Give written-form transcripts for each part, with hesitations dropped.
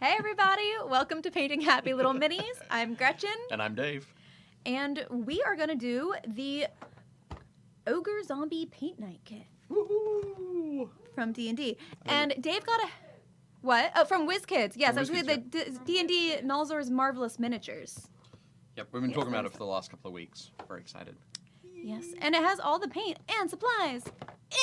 Hey everybody, welcome to Painting Happy Little Minis. I'm Gretchen. And I'm Dave. And we are going to do the Ogre Zombie Paint Night Kit. Woohoo! From D&D. And Dave got a... What? Oh, from Wizkids. Yes, From I was Wizkids, with the D&D Nalzor's Marvelous Miniatures. Yep, we've been talking about it for the last couple of weeks. Very excited. Yes, and it has all the paint and supplies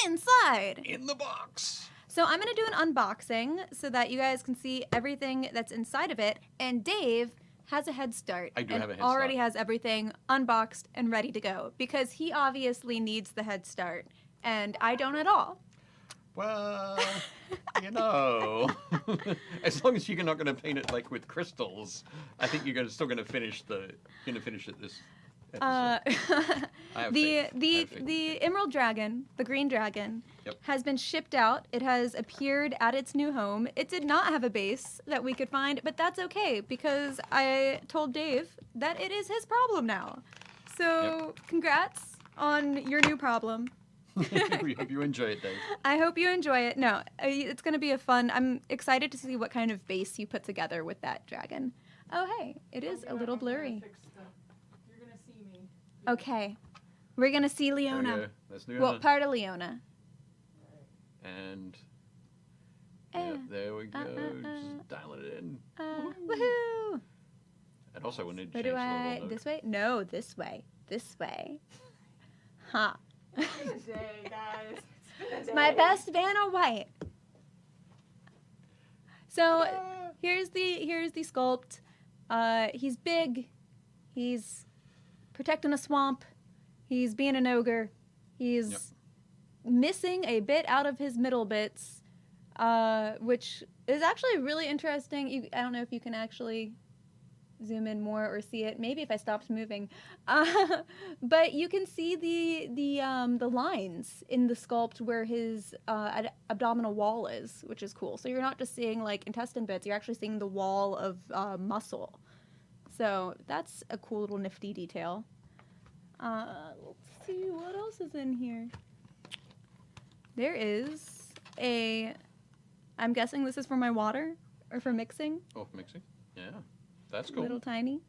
inside. In the box. So I'm going to do an unboxing so that you guys can see everything that's inside of it. And Dave has a head start. I do and have a head already start. has everything unboxed and ready to go because he obviously needs the head start. And I don't at all. Well, you know, as long as you're not going to paint it like with crystals, I think you're still going to finish it this episode. I have faith. The Emerald Dragon, the green dragon, Yep. has been shipped out. It has appeared at its new home. It did not have a base that we could find, but that's okay because I told Dave that it is his problem now. So congrats on your new problem. We hope you enjoy it, Dave. I hope you enjoy it. No, it's going to be I'm excited to see what kind of base you put together with that dragon. Oh, hey, it is a little blurry. You're gonna see me. Okay, we're going to see There we Leona. go. That's Leona. What part of Leona? And yep, there we go. Just dialing it in. Woohoo! And also we need to Where change do the I? little note. This way? No, this way. This way. Ha. It's been a day, guys. It's been a day. My best Vanna White. So here's the sculpt. He's big. He's protecting a swamp. He's being an ogre. He's missing a bit out of his middle bits, which is actually really interesting. I don't know if you can actually zoom in more or see it. Maybe if I stopped moving, but you can see the lines in the sculpt where his abdominal wall is, which is cool. So you're not just seeing like intestine bits; you're actually seeing the wall of muscle. So that's a cool little nifty detail. Let's see what else is in here. There is I'm guessing this is for my water or for mixing. Oh, mixing? Yeah. That's cool. Little tiny.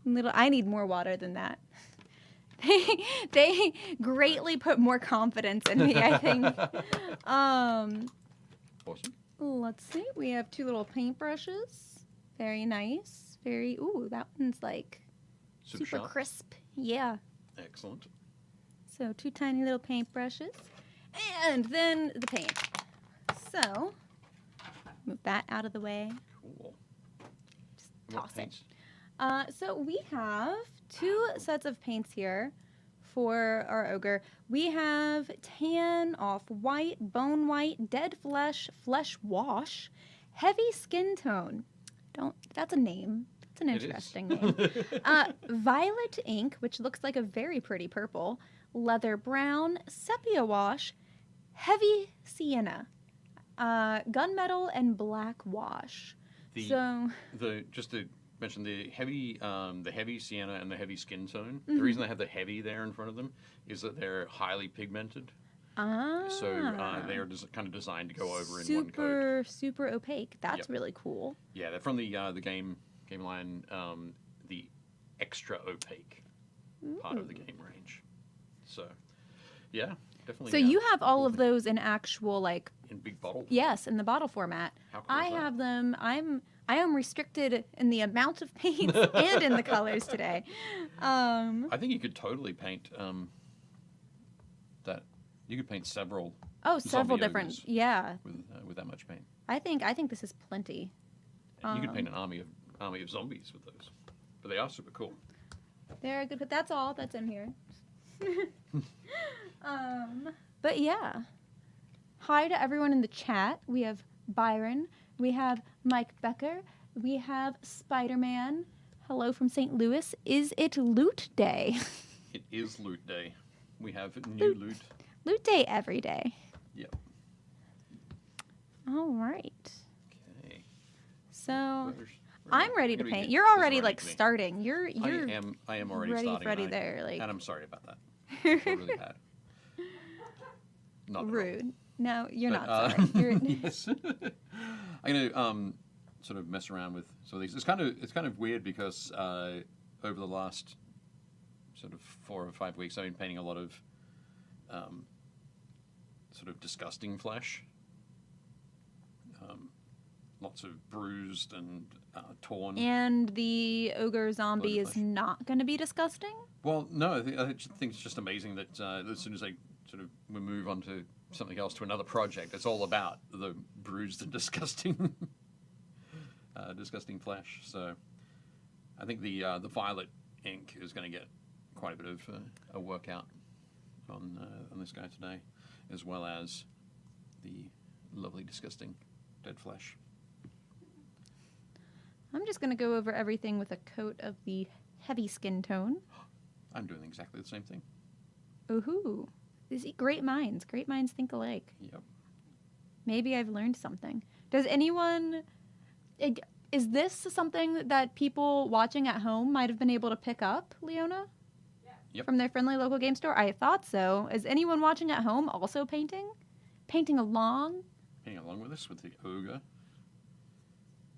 I need more water than that. They greatly put more confidence in me, I think. Awesome. Let's see. We have 2 little paintbrushes. Very nice. Ooh, that one's like super sharp. crisp. Yeah. Excellent. So 2 tiny little paintbrushes. And then the paint. So, move that out of the way. Cool. Just What toss it. paints? So we have 2 sets of paints here for our ogre. We have tan, off-white, bone white, dead flesh, flesh wash, heavy skin tone. That's a name. It's an It is. interesting name. Violet ink, which looks like a very pretty purple, leather brown, sepia wash, heavy sienna, gunmetal, and black wash. Just to mention the heavy sienna and the heavy skin tone. The reason they have the heavy there in front of them is that they're highly pigmented. So they are kind of designed to go over in one coat. Super opaque. That's Yep. really cool. Yeah, they're from the game line, the extra opaque part of the game range. So, yeah, definitely. So you have all of those in actual like in big bottle. yes, in the bottle format. How cool I is that? have them. I am restricted in the amount of paints and in the colors today. I think you could totally paint that. You could paint several several zombie different. ogres. Yeah, with that much paint. I think this is plenty. And you could paint an army of zombies with those. But they are super cool. They're good, but that's all that's in here. But yeah. Hi to everyone in the chat. We have Byron. We have Mike Becker. We have Spider-Man. Hello from St. Louis. Is it loot day? It is loot day. We have new loot. Loot day every day. Yep. All right. Okay. So Where's I'm ready to Maybe paint. this You're is already ready like to me. starting. You're I am already ready, starting. Freddy and there. Like and I'm sorry about that. I feel really bad. Not at all. rude. No, you're But, not sorry. You're, yes. I'm gonna sort of mess around with some of these. It's kind of weird because over the last sort of 4 or 5 weeks, I've been painting a lot of sort of disgusting flesh. Lots of bruised and torn. And the Ogre Zombie is flesh. not going to be disgusting? Well, no, I think it's just amazing that as soon as we move on to something else, to another project, it's all about the bruised and disgusting, disgusting flesh. So I think the violet ink is going to get quite a bit of a workout on this guy today, as well as the lovely, disgusting dead flesh. I'm just going to go over everything with a coat of the heavy skin tone. I'm doing exactly the same thing. Ooh. These great minds think alike. Yep. Maybe I've learned something. Does anyone... Is this something that people watching at home might have been able to pick up, Leona? Yep. From their friendly local game store? I thought so. Is anyone watching at home also painting? Painting along? Painting along with us with the ogre.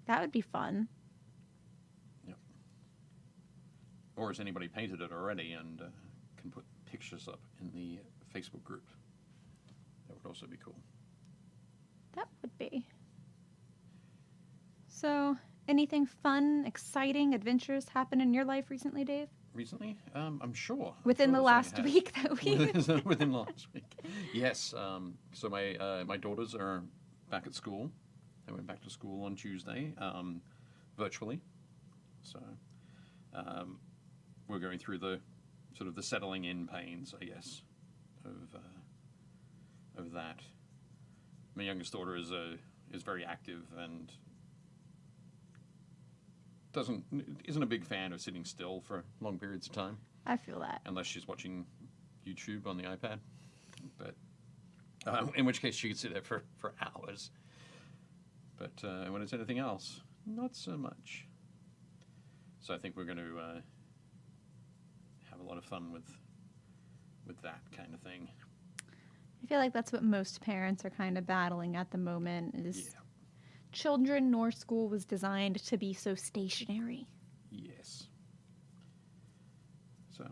That would be fun. Yep. Or has anybody painted it already and can put pictures up in the Facebook group? That would also be cool. That would be. So, anything fun, exciting, adventurous happen in your life recently, Dave? Recently? I'm sure. Within the I'm sure last something week that we... within the last week. Yes. So my daughters are back at school. They went back to school on Tuesday, virtually. So we're going through the sort of the settling in pains, I guess, of that. My youngest daughter is very active and isn't a big fan of sitting still for long periods of time. I feel that. Unless she's watching YouTube on the iPad. But in which case she could sit there for hours. But when it's anything else, not so much. So I think we're going to have a lot of fun with that kind of thing. I feel like that's what most parents are kind of battling at the moment is... Yeah. Children nor school was designed to be so stationary. Yes. So,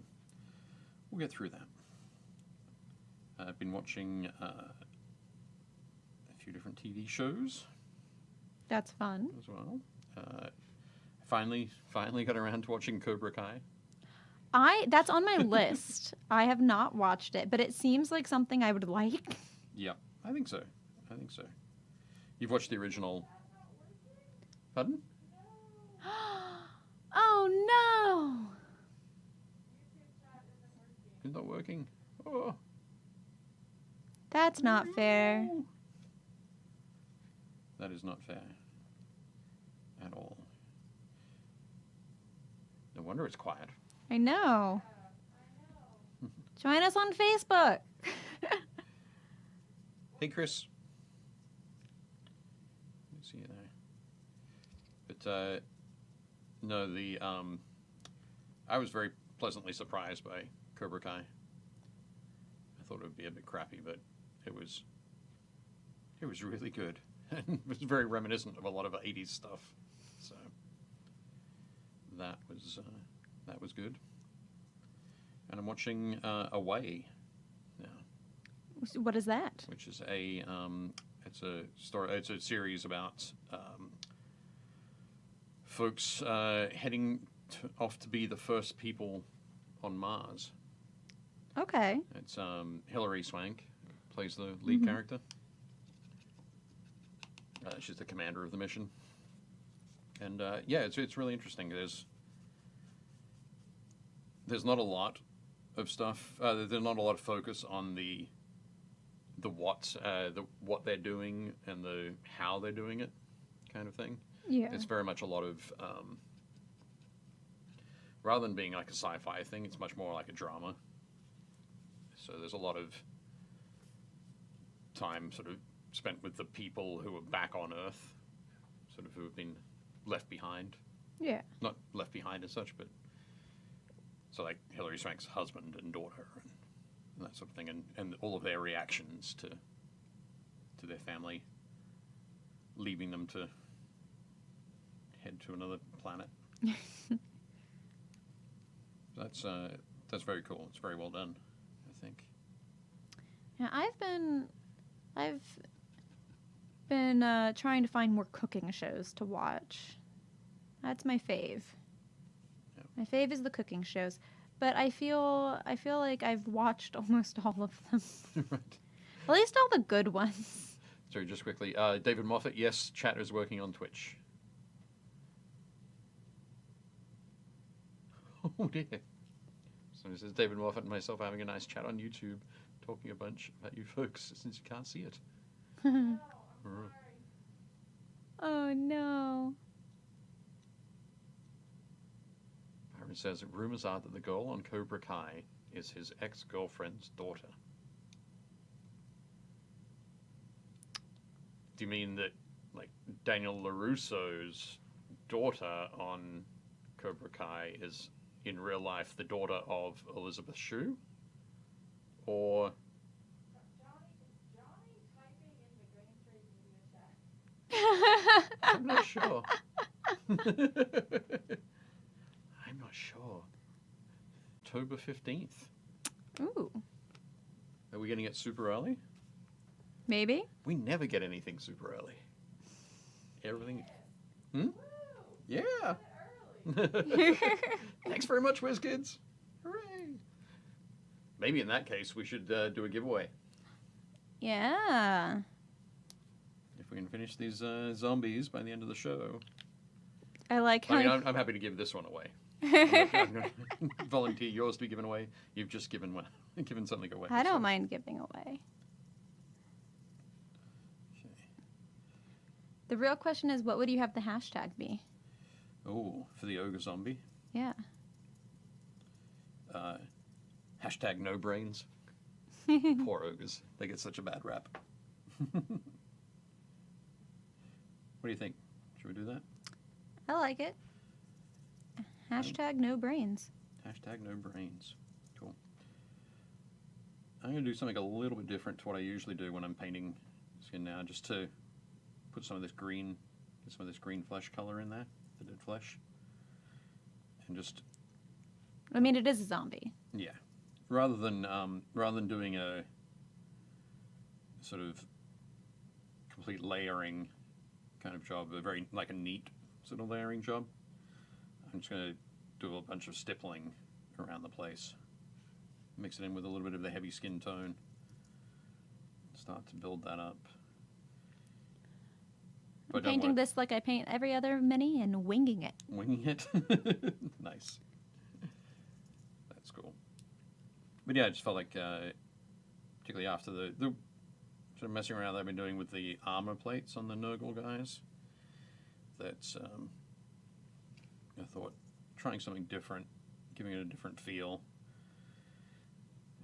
we'll get through that. I've been watching a few different TV shows. That's fun. As well. Finally got around to watching Cobra Kai. That's on my list. I have not watched it, but it seems like something I would like. Yeah, I think so. You've watched the original... Pardon? Oh, no! It's not working. Oh. That's not fair. That is not fair. At all. No wonder it's quiet. I know. Join us on Facebook. Hey, Chris. Let me see you there. But, no, I was very pleasantly surprised by Cobra Kai. I thought it would be a bit crappy, but it was really good. And it was very reminiscent of a lot of 80s stuff. So that was good. And I'm watching Away now. What is that? Which is it's a story. It's a series about folks heading off to be the first people on Mars. Okay. It's Hilary Swank plays the lead character. She's the commander of the mission, and it's really interesting. There's not a lot of stuff. There's not a lot of focus on the what they're doing and the how they're doing it, kind of thing. Yeah. It's very much a lot of rather than being like a sci-fi thing, it's much more like a drama. So there's a lot of time sort of spent with the people who are back on Earth, sort of who have been left behind. Yeah. Not left behind as such, but so like Hilary Swank's husband and daughter and that sort of thing, and all of their reactions to their family, leaving them to head to another planet. That's very cool. It's very well done, I think. Yeah, I've been trying to find more cooking shows to watch. That's my fave. Yep. My fave is the cooking shows, but I feel like I've watched almost all of them. Right. At least all the good ones. Sorry, just quickly. David Moffat, yes, Chatter is working on Twitch. Oh dear. So it says David Moffat and myself having a nice chat on YouTube, talking a bunch about you folks since you can't see it. Oh no. Byron says, rumors are that the girl on Cobra Kai is his ex-girlfriend's daughter. Do you mean that, like, Daniel LaRusso's daughter on Cobra Kai is, in real life, the daughter of Elizabeth Shue? Or... Johnny typing in the Green Trade Media chat? I'm not sure. I'm not sure. October 15th. Ooh. Are we getting it super early? Maybe. We never get anything super early. Everything... Hmm? Yeah. Thanks very much, Wizkids. Hooray. Maybe in that case, we should do a giveaway. Yeah. If we can finish these zombies by the end of the show. I like how... I mean, I'm happy to give this one away. I'm going to volunteer yours to be given away. You've just given something away. I don't mind giving away. Okay. The real question is, what would you have the hashtag be? Oh, for the Ogre Zombie. Yeah. Hashtag no brains. Poor ogres. They get such a bad rap. What do you think? Should we do that? I like it. Hashtag no brains. Hashtag no brains. Cool. I'm going to do something a little bit different to what I usually do when I'm painting skin now, just to put some of this green flesh color in there, the dead flesh. And just... I mean, it is a zombie. Yeah. Rather than doing a sort of complete layering kind of job, a neat sort of layering job, I'm just going to do a bunch of stippling around the place. Mix it in with a little bit of the heavy skin tone. Start to build that up. I'm painting this like I paint every other mini and winging it. Winging it? Nice. That's cool. But yeah, I just felt like, particularly after the sort of messing around that I've been doing with the armor plates on the Nurgle guys, that's, I thought, trying something different, giving it a different feel.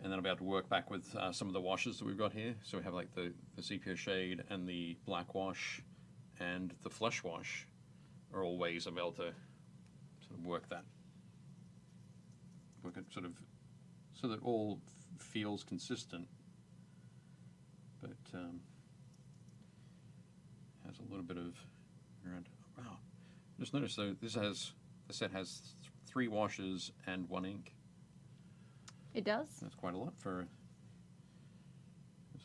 And then I'll be able to work back with some of the washes that we've got here. So we have like the Sepia Shade and the black wash and the flesh wash are all ways I'll be able to sort of work it sort of so that all feels consistent, but has a little bit of around. Wow, just noticed though the set has 3 washes and 1 ink. It does? That's quite a lot for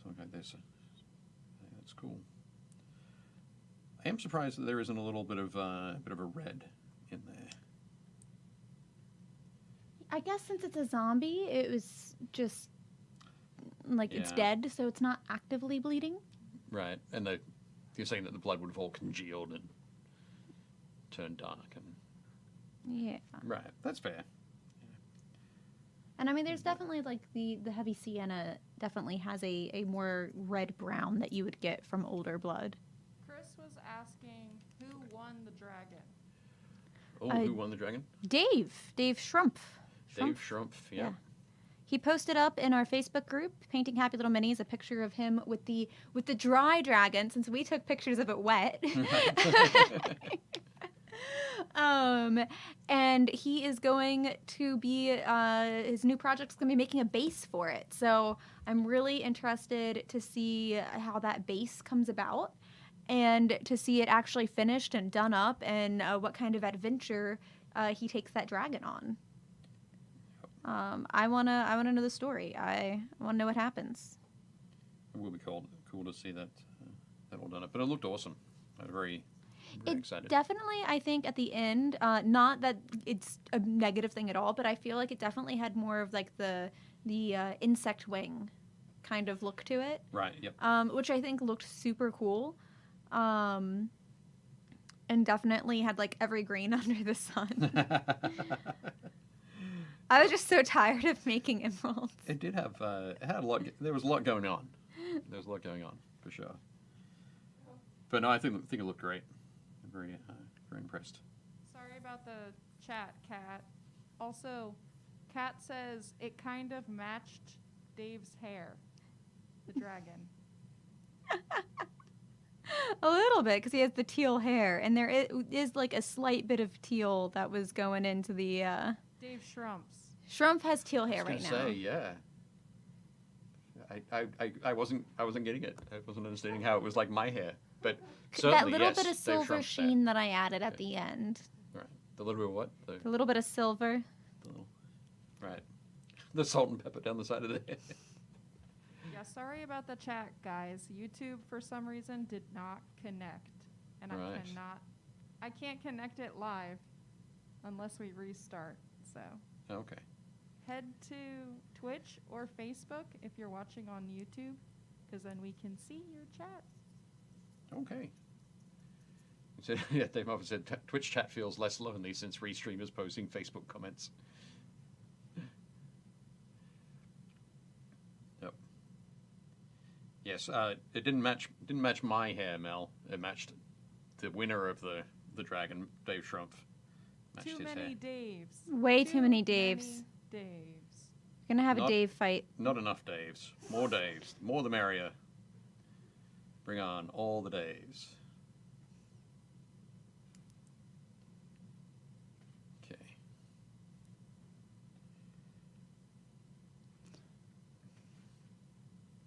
something like this. That's cool. I am surprised that there isn't a little bit of a red in there. I guess since it's a zombie, it was just like it's dead, so it's not actively bleeding. Right, and you're saying that the blood would have all congealed and turned dark, and yeah. Right, that's fair. And I mean, there's definitely like the heavy sienna definitely has a more red brown that you would get from older blood. Chris was asking who won the dragon. Oh, who won the dragon? Dave Schrumpf. Dave Schrumpf, yeah. He posted up in our Facebook group, Painting Happy Little Minis, a picture of him with the dry dragon, since we took pictures of it wet. And he is going to be, his new project's going to be making a base for it. So I'm really interested to see how that base comes about. and to see it actually finished and done up, and what kind of adventure he takes that dragon on. I wanna know the story. I wanna know what happens. It will be cool to see that all done up. But it looked awesome. I'm very excited. Definitely, I think at the end, not that it's a negative thing at all, but I feel like it definitely had more of like the insect wing kind of look to it. Right. Yep. Which I think looked super cool. And definitely had like every green under the sun. I was just so tired of making emeralds. It did have. It had a lot. There was a lot going on. There was a lot going on for sure. But no, I think it looked great. I'm very impressed. Sorry about the chat, Kat. Also, Kat says it kind of matched Dave's hair, the dragon. A little bit, because he has the teal hair, and there is like a slight bit of teal that was going into the. Dave Shrumps. Shrumpf has teal hair I right was now. gonna say, yeah. I wasn't getting it. I wasn't understanding how it was like my hair, but certainly That little yes, bit of Dave silver Schrumpf's sheen that I added at the end. hair. Right. The little bit of what? A little bit of silver. Right. The salt and pepper down the side of the head. Yeah, sorry about the chat, guys. YouTube, for some reason, did not connect. And Right. I can't connect it live unless we restart. So Okay. head to Twitch or Facebook if you're watching on YouTube, because then we can see your chat. Okay. So, yeah, Dave Moffat said Twitch chat feels less lonely since restreamers posting Facebook comments. Yep. Yes, it didn't match my hair, Mel. It matched the winner of the dragon, Dave Schrumpf. Matched Too his many hair. Daves. Way too many Daves. Many Daves. We're gonna have a Not- Dave fight. Not enough Daves. More Daves. More the merrier. Bring on all the Daves. Okay.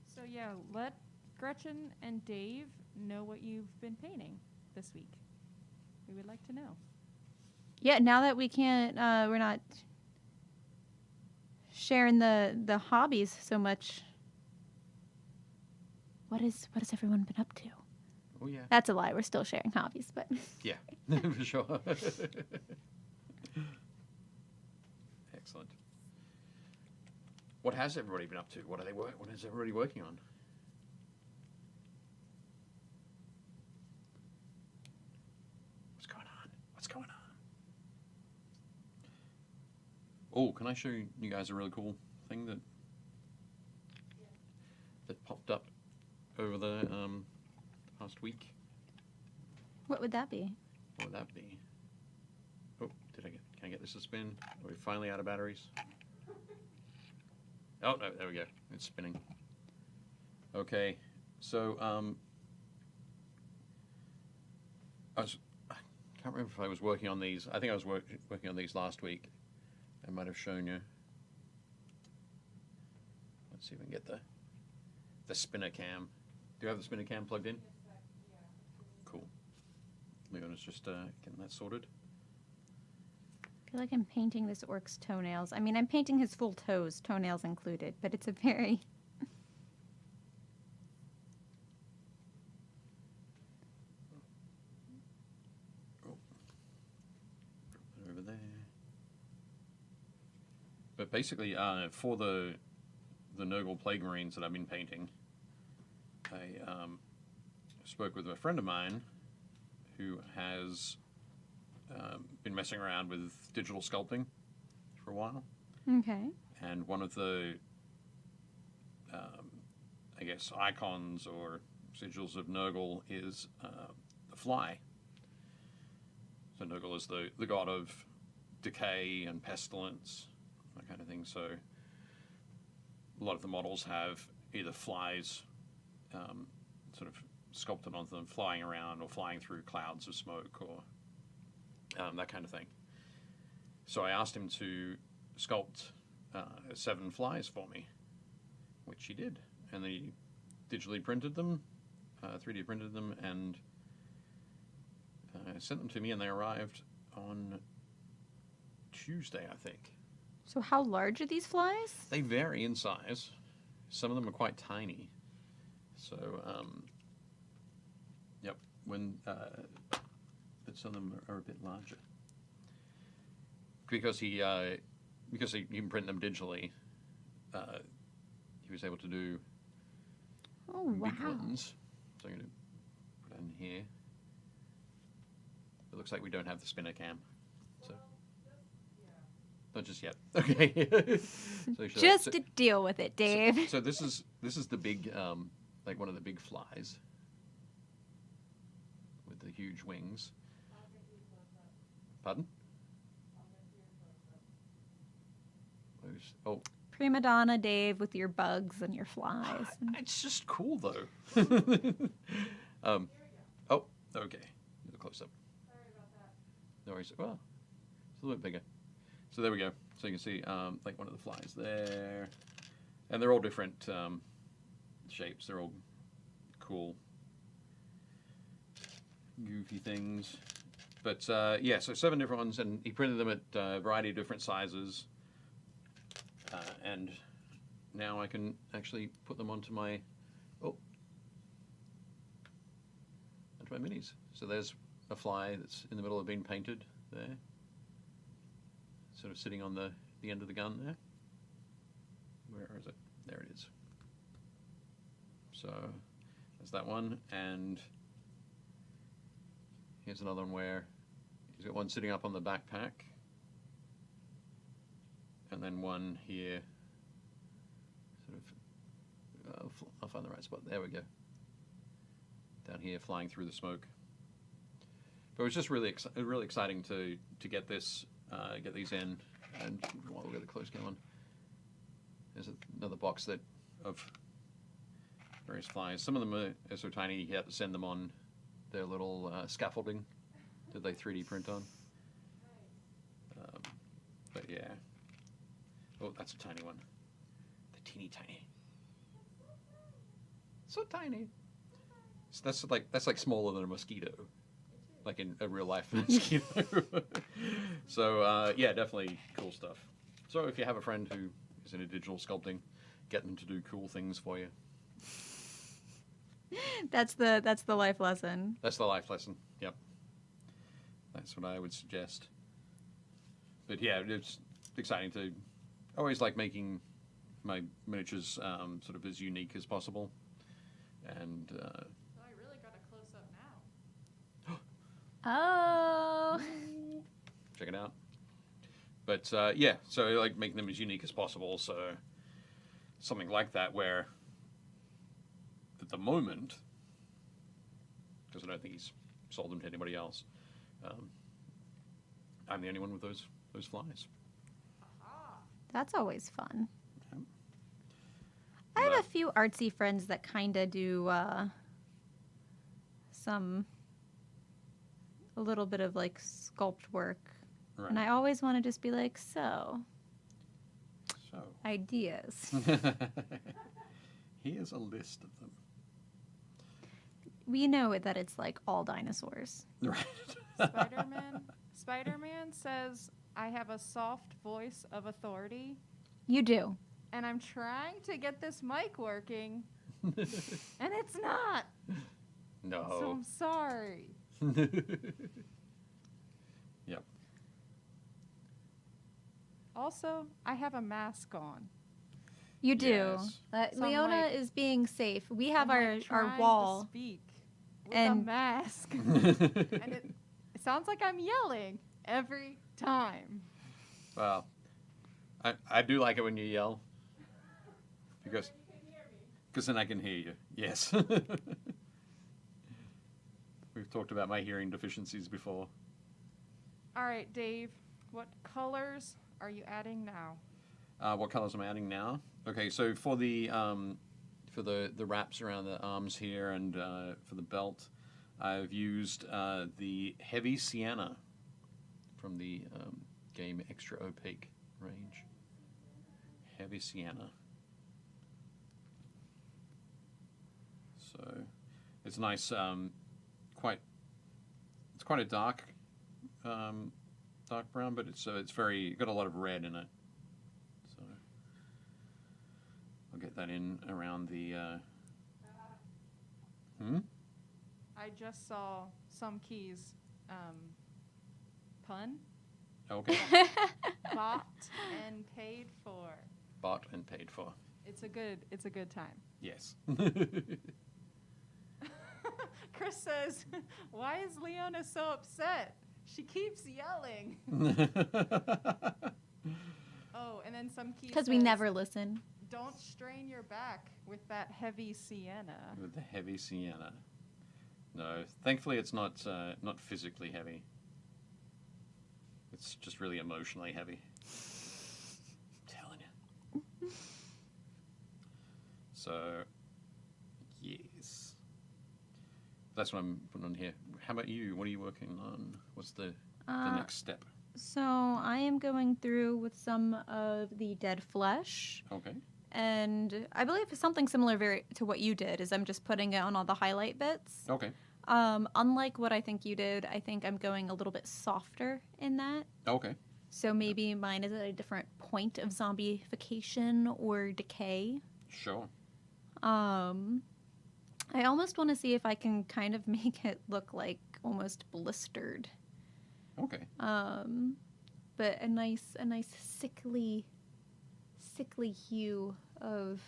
So yeah, let Gretchen and Dave know what you've been painting this week. We would like to know. Yeah, now that we can't, we're not sharing the hobbies so much. What has everyone been up to? Oh, yeah. That's a lie. We're still sharing hobbies, but Yeah, for sure. Excellent. What has everybody been up to? What is everybody working on? What's going on? What's going on? Oh, can I show you guys a really cool thing that popped up over the past week? what would that be? What would that be? Oh, can I get this to spin? Are we finally out of batteries? Oh, no, there we go. It's spinning. Okay, so, I can't remember if I was working on these. I think I was working on these last week. I might have shown you. Let's see if we can get the spinner cam. Do you have the spinner cam plugged in? Cool. Leona's just getting that sorted. I feel like I'm painting this orc's toenails. I mean, I'm painting his full toes, toenails included, but it's a very... Over there. But basically, for the Nurgle figurines that I've been painting, I spoke with a friend of mine who has been messing around with digital sculpting for a while. Okay. And one of the, I guess, icons or sigils of Nurgle is the fly. So Nurgle is the god of decay and pestilence, that kind of thing. So a lot of the models have either flies sort of sculpted onto them, flying around or flying through clouds of smoke or that kind of thing. So I asked him to sculpt 7 flies for me, which he did. And he digitally printed them, 3D printed them, and sent them to me, and they arrived on Tuesday, I think. So how large are these flies? They vary in size. Some of them are quite tiny. So, yep, but some of them are a bit larger. Because he can print them digitally, he was able to do big ones. So I'm going to put it in here. It looks like we don't have the spinner cam. So. Not just yet. Okay. Just to deal with it, Dave. So this is the big, like one of the big flies with the huge wings. Pardon? Oh. Prima donna Dave with your bugs and your flies. It's just cool though. Oh, okay. A close up. Sorry about that. No worries. Well, it's a little bit bigger. So there we go. So you can see like one of the flies there. And they're all different shapes. They're all cool, goofy things. But yeah, so 7 different ones, and he printed them at a variety of different sizes. And now I can actually put them onto my minis. So there's a fly that's in the middle of being painted there, sort of sitting on the end of the gun there. Where is it? There it is. So there's that one, and here's another one where he's got one sitting up on the backpack, and then one here, sort of, I'll find the right spot. There we go. Down here, flying through the smoke. But it was just really exciting to get this, get these in, and while we've got a close going, there's another box of various flies. Some of them are so tiny you have to send them on their little scaffolding that they 3D print on. But yeah. Oh, that's a tiny one. The teeny tiny. So tiny. So that's like smaller than a mosquito, like in a real life mosquito. So yeah, definitely cool stuff. So if you have a friend who is into digital sculpting, get them to do cool things for you. That's the life lesson. That's the life lesson. Yep. That's what I would suggest. But yeah, it's exciting to. I always like making my miniatures sort of as unique as possible, and. So I really got a close up now. Oh. Check it out. But yeah, so I like making them as unique as possible. So something like that, where at the moment, because I don't think he's sold them to anybody else, I'm the only one with those flies. That's always fun. Yeah. I have a few artsy friends that kind of do a little bit of like sculpt work. Right. And I always want to just be like, so, ideas. Here's a list of them. We know that it's like all dinosaurs. Right. Spider-Man says, I have a soft voice of authority, You do. and I'm trying to get this mic working, and it's not. So No. I'm sorry. Yep. Also, I have a mask on. You do. Yes. So I'm Leona like- is being safe. We have I'm, our, like, our trying wall. to speak with and- a mask, and it sounds like I'm yelling every time. Well, I do like it when you yell. Because then I can hear you. Yes. We've talked about my hearing deficiencies before. All right, Dave, what colors are you adding now? What colors am I adding now? Okay, so for the wraps around the arms here and for the belt, I've used the heavy sienna from the game Extra Opaque range. Heavy sienna. So it's nice, it's quite a dark brown, but it's very got a lot of red in it. So I'll get that in around the. I just saw some keys pun. Okay. Bought and paid for. Bought and paid for. It's a good time. Yes. Chris says, "Why is Leona so upset? She keeps yelling." Oh, and then some keys. Because we never listen. Don't strain your back with that heavy sienna. With the heavy sienna. No, thankfully it's not physically heavy. It's just really emotionally heavy. I'm telling you. So, yes. That's what I'm putting on here. How about you? What are you working on? What's the next step? So I am going through with some of the dead flesh. Okay. And I believe something similar to what you did is I'm just putting it on all the highlight bits. Okay. Unlike what I think you did, I think I'm going a little bit softer in that. Okay. So maybe mine is at a different point of zombification or decay. Sure. I almost want to see if I can kind of make it look like almost blistered. Okay. But a nice sickly hue of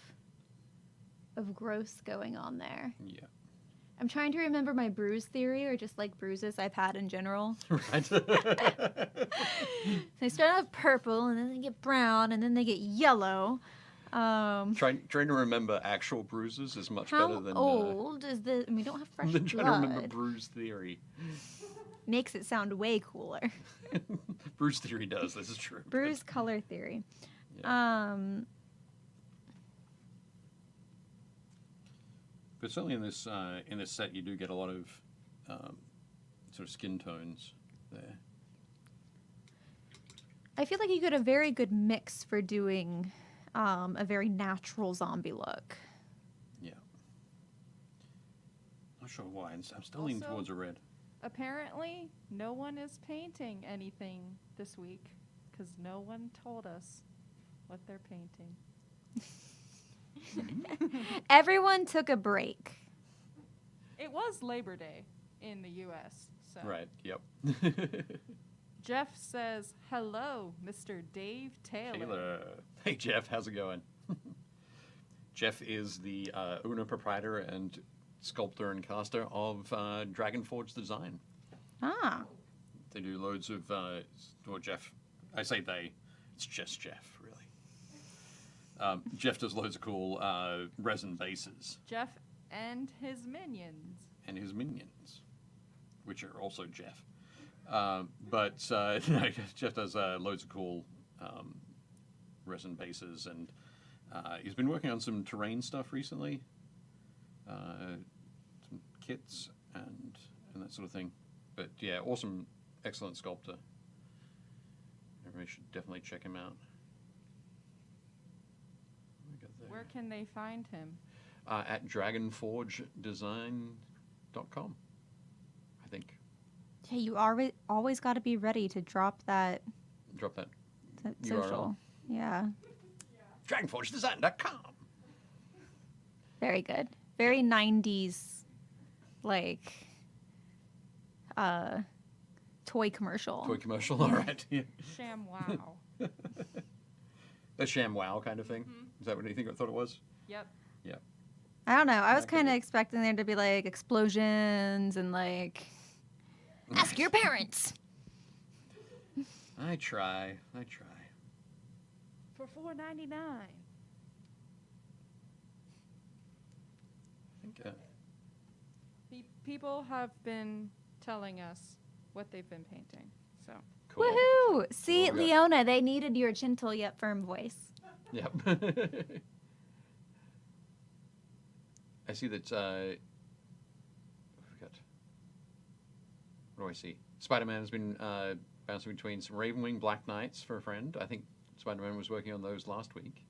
gross going on there. Yeah. I'm trying to remember my bruise theory, or just like bruises I've had in general. Right. So they start off purple, and then they get brown, and then they get yellow. Trying to remember actual bruises is much How better than old is the? We don't have fresh than trying to remember blood. bruise theory. Makes it sound way cooler. Bruise theory does. This is true. Bruise color theory. Yeah. But certainly in this set, you do get a lot of sort of skin tones there. I feel like you get a very good mix for doing a very natural zombie look. Yeah. Not sure why. I'm still leaning Also- towards a red. Apparently, no one is painting anything this week because no one told us what they're painting. Everyone took a break. It was Labor Day in the U.S. So Right. Yep. Jeff says, "Hello, Mr. Dave Taylor." Taylor. Hey, Jeff. How's it going? Jeff is the owner, proprietor, and sculptor and caster of Dragonforge Design. Ah. They do loads of, well, Jeff, I say they, it's just Jeff, really. Jeff does loads of cool resin bases. Jeff and his minions. And his minions, which are also Jeff. But no, Jeff does loads of cool resin bases, and he's been working on some terrain stuff recently. Some kits and that sort of thing. But yeah, awesome, excellent sculptor. Everybody should definitely check him out. What do we got there? Where can they find him? At dragonforgedesign.com, I think. Yeah, you always got to be ready to drop that Drop that social. URL. Yeah. Dragonforgedesign.com. Very good. Very 90s, like, toy commercial. Toy commercial, all right. Yeah. Sham wow. A sham wow kind of thing. Is that what you thought it was? Yep. Yeah. I don't know. I was That could kind of be. expecting there to be, like, explosions and, like, ask your parents. I try. For $4.99. I think People have been telling us what they've been painting. So cool. Woohoo! See, Cool. Leona, they needed your gentle yet firm voice. Yep. I see that. I forgot. What do I see? Spider-Man has been bouncing between some Ravenwing Black Knights for a friend. I think Spider-Man was working on those last week,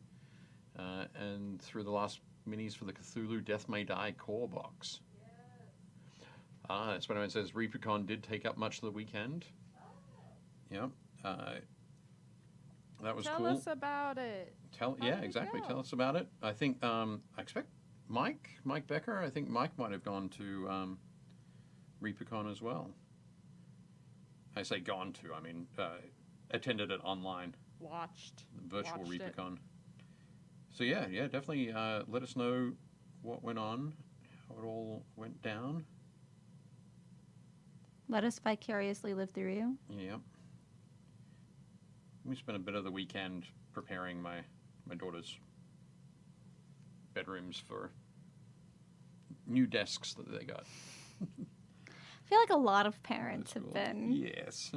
and through the last minis for the Cthulhu Death May Die core box. Spider-Man says ReaperCon did take up much of the weekend. Yeah. That was Tell cool. us about it. How Yeah, did it exactly. go? Tell us about it. I think I expect Mike Becker. I think Mike might have gone to ReaperCon as well. I say gone to. I mean attended it online, Watched virtual Watched it. ReaperCon. So yeah, definitely. Let us know what went on, how it all went down. Let us vicariously live through you. Yeah. We spent a bit of the weekend preparing my daughter's bedrooms for new desks that they got. I feel like a lot of parents have Cool. been Yes.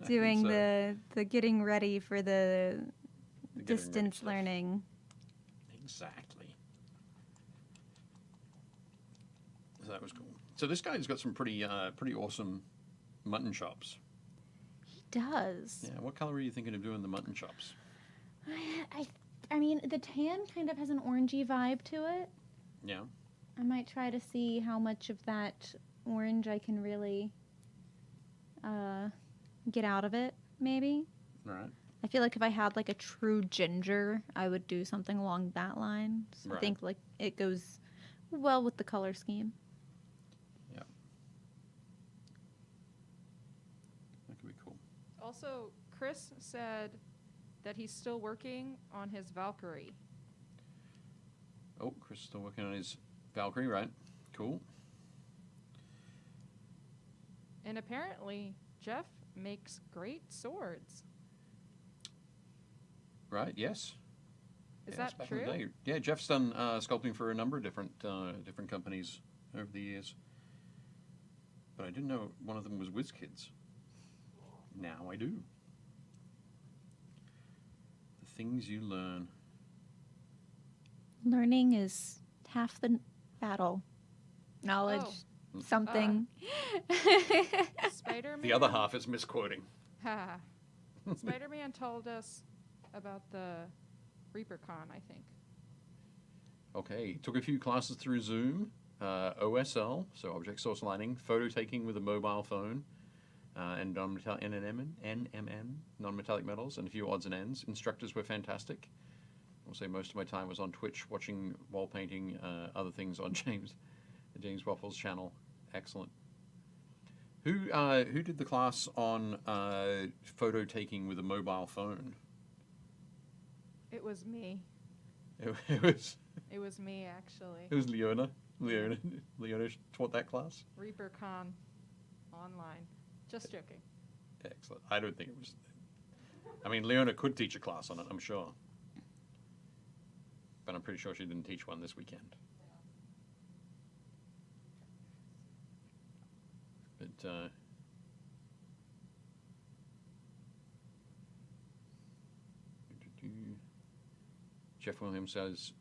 doing So, the getting ready for the the getting ready distance stuff. learning. Exactly. So that was cool. So this guy's got some pretty awesome mutton chops. He does. Yeah. What color are you thinking of doing the mutton chops? I mean, the tan kind of has an orangey vibe to it. Yeah. I might try to see how much of that orange I can really get out of it, maybe. All right. I feel like if I had like a true ginger, I would do something along that line. So I Right. think like it goes well with the color scheme. Yeah. That could be cool. Also, Chris said that he's still working on his Valkyrie. Oh, Chris is still working on his Valkyrie, right? Cool. And apparently, Jeff makes great swords. Right. Yes. Is Yes, that back in the true? day. Yeah, Jeff's done sculpting for a number of different companies over the years. But I didn't know one of them was Wizkids. Now I do. The things you learn. Learning is half the battle. Knowledge, Oh. something. Spider-Man. The other half is misquoting. Ha. Spider-Man told us about the ReaperCon, I think. Okay, took a few classes through Zoom, OSL, so object source lighting, photo taking with a mobile phone, and NMN, non-metallic metals, and a few odds and ends. Instructors were fantastic. I'll say most of my time was on Twitch watching wall painting, other things on James Waffles' channel. Excellent. Who did the class on photo taking with a mobile phone? It was me. It was It was me, actually. Leona. Leona taught that class. ReaperCon online. Just joking. Excellent. I don't think it was. I mean, Leona could teach a class on it, I'm sure. But I'm pretty sure she didn't teach one this weekend. But, Jeff Williams says,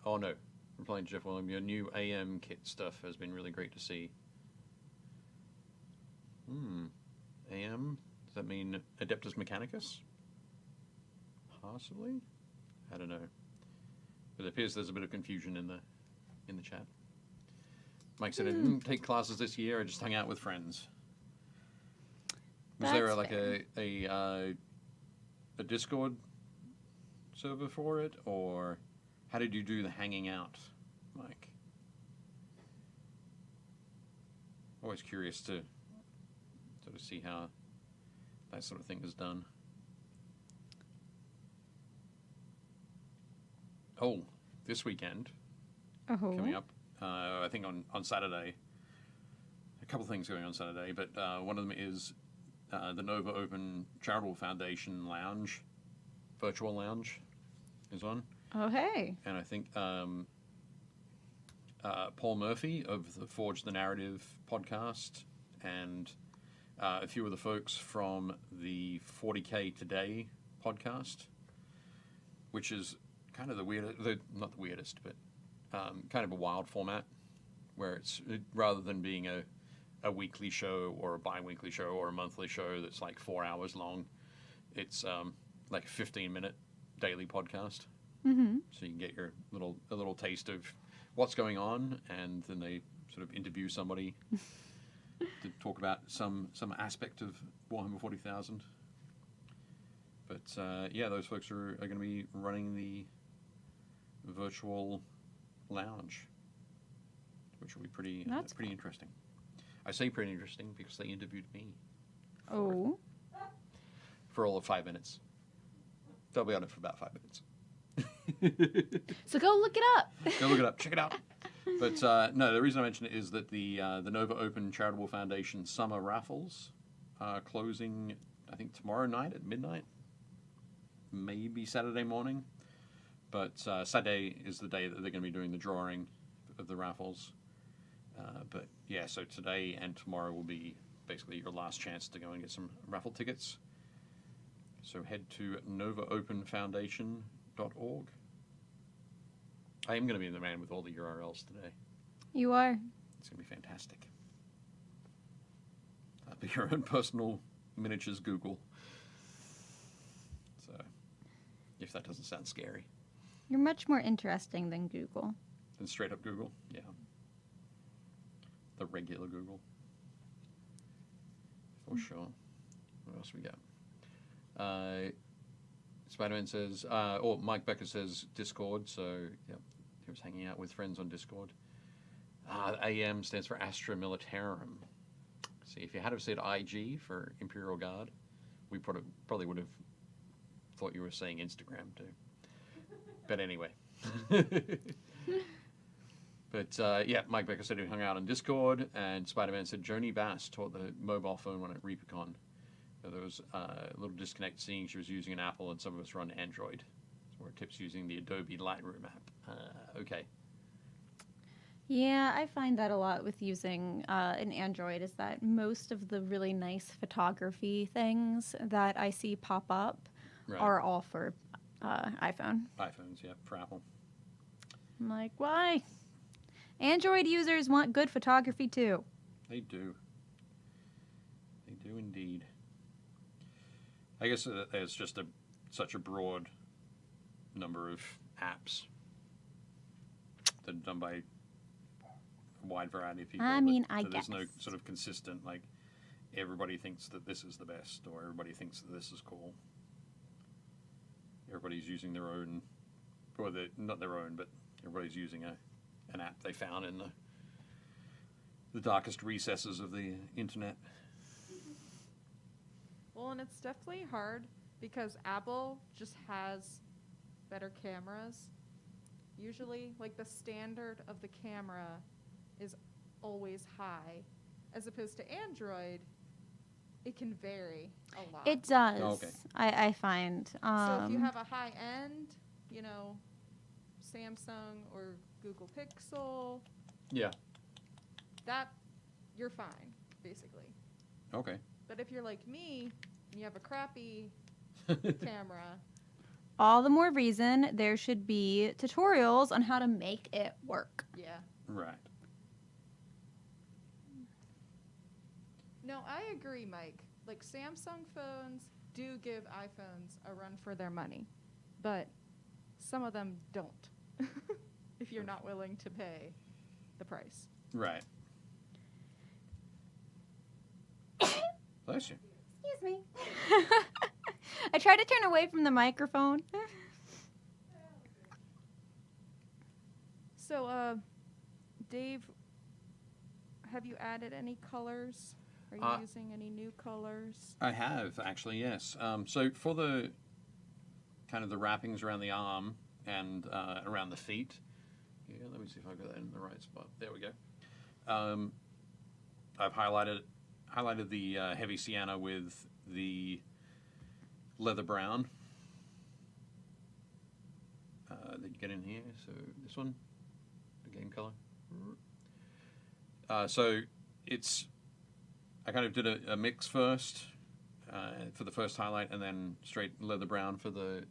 oh no, replying to Jeff Williams, your new AM kit stuff has been really great to see. AM? Does that mean Adeptus Mechanicus? Possibly? I don't know. But it appears there's a bit of confusion in the chat. Mike said, I didn't take classes this year, I just hung out with friends. Was there That's like fair. a Discord server for it, or how did you do the hanging out, Mike? Always curious to sort of see how that sort of thing is done. Oh, this weekend coming up, I think on Saturday. A couple things going on Saturday, but one of them is the Nova Open Charitable Foundation Lounge, virtual lounge, is on. Oh, hey. And I think Paul Murphy of the Forge the Narrative podcast and a few of the folks from the 40K Today podcast, which is kind of the weirdest, not the weirdest, but kind of a wild format where it's rather than being a weekly show or a bi-weekly show or a monthly show that's like 4 hours long, it's like a 15-minute daily podcast. Mm-hmm. So you can get your a little taste of what's going on, and then they sort of interview somebody to talk about some aspect of Warhammer 40,000. But yeah, those folks are going to be running the virtual lounge, which will be pretty interesting. I say pretty interesting because they interviewed me. Oh. For all of 5 minutes. They'll be on it for about 5 minutes. So go look it up. Go look it up. Check it out. But no, the reason I mention it is that the Nova Open Charitable Foundation summer raffles are closing, I think, tomorrow night at midnight. Maybe Saturday morning. But Saturday is the day that they're going to be doing the drawing of the raffles. But yeah, so today and tomorrow will be basically your last chance to go and get some raffle tickets. So head to novaopenfoundation.org. I am going to be the man with all the URLs today. You are. It's going to be fantastic. Be your own personal miniatures Google. So, if that doesn't sound scary. You're much more interesting than Google. Than straight up Google? Yeah. The regular Google. For sure. What else we got? Spider-Man says, Mike Becker says Discord, so yep, he was hanging out with friends on Discord. AM stands for Astra Militarum. See, if you had have said IG for Imperial Guard, we probably would have thought you were saying Instagram too. But anyway. But yeah, Mike Becker said he hung out on Discord, and Spider-Man said Joni Bass taught the mobile phone one at ReaperCon. So there was a little disconnect seeing she was using an Apple and some of us run Android. So we're tips using the Adobe Lightroom app. Okay. Yeah, I find that a lot with using an Android is that most of the really nice photography things that I see pop up are all for iPhone. iPhones, yeah, for Apple. I'm like, why? Android users want good photography too. They do. They do indeed. I guess there's just such a broad number of apps that are done by a wide variety of people. I mean, so I there's guess. no sort of consistent, like, everybody thinks that this is the best, or everybody thinks that this is cool. Everybody's using their own, or not their own, but everybody's using an app they found in the darkest recesses of the internet. Well, and it's definitely hard because Apple just has better cameras. Usually, like, the standard of the camera is always high, as opposed to Android, it can vary a lot. It does. Oh, okay. I find. So if you have a high-end, Samsung or Google Pixel, Yeah. that you're fine, basically. Okay. But if you're like me and you have a crappy camera, all the more reason there should be tutorials on how to make it work. yeah. Right. No, I agree, Mike. Like, Samsung phones do give iPhones a run for their money, but some of them don't if you're not willing to pay the price. Right. Bless you. Excuse me. I tried to turn away from the microphone. So, Dave, have you added any colors? Are you using any new colors? I have, actually, yes. So for the kind of the wrappings around the arm and around the feet, yeah, let me see if I've got that in the right spot. There we go. I've highlighted the heavy sienna with the leather brown that you get in here. So this one, the game color. So it's, I kind of did a mix first for the first highlight, and then straight leather brown for the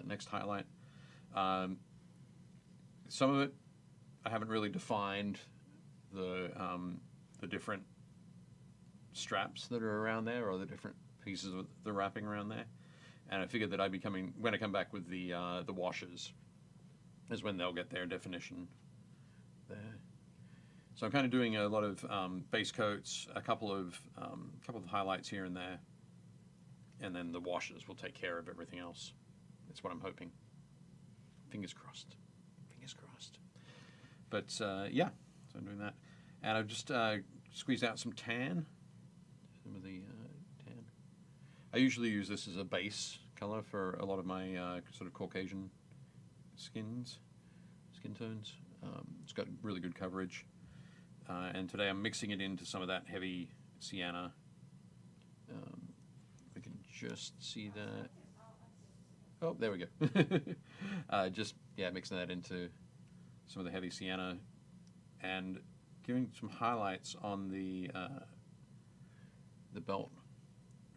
next highlight. Some of it I haven't really defined the different straps that are around there, or the different pieces of the wrapping around there. And I figured that I'd be when I come back with the washers, is when they'll get their definition there. So I'm kind of doing a lot of base coats, a couple of highlights here and there, and then the washes will take care of everything else. That's what I'm hoping. Fingers crossed. Fingers crossed. But yeah, so I'm doing that, and I've just squeezed out some tan. Some of the tan. I usually use this as a base color for a lot of my sort of Caucasian skin tones. It's got really good coverage. And today I'm mixing it into some of that heavy sienna. We can just see that. Oh, there we go. Just, yeah, mixing that into some of the heavy sienna and giving some highlights on the belt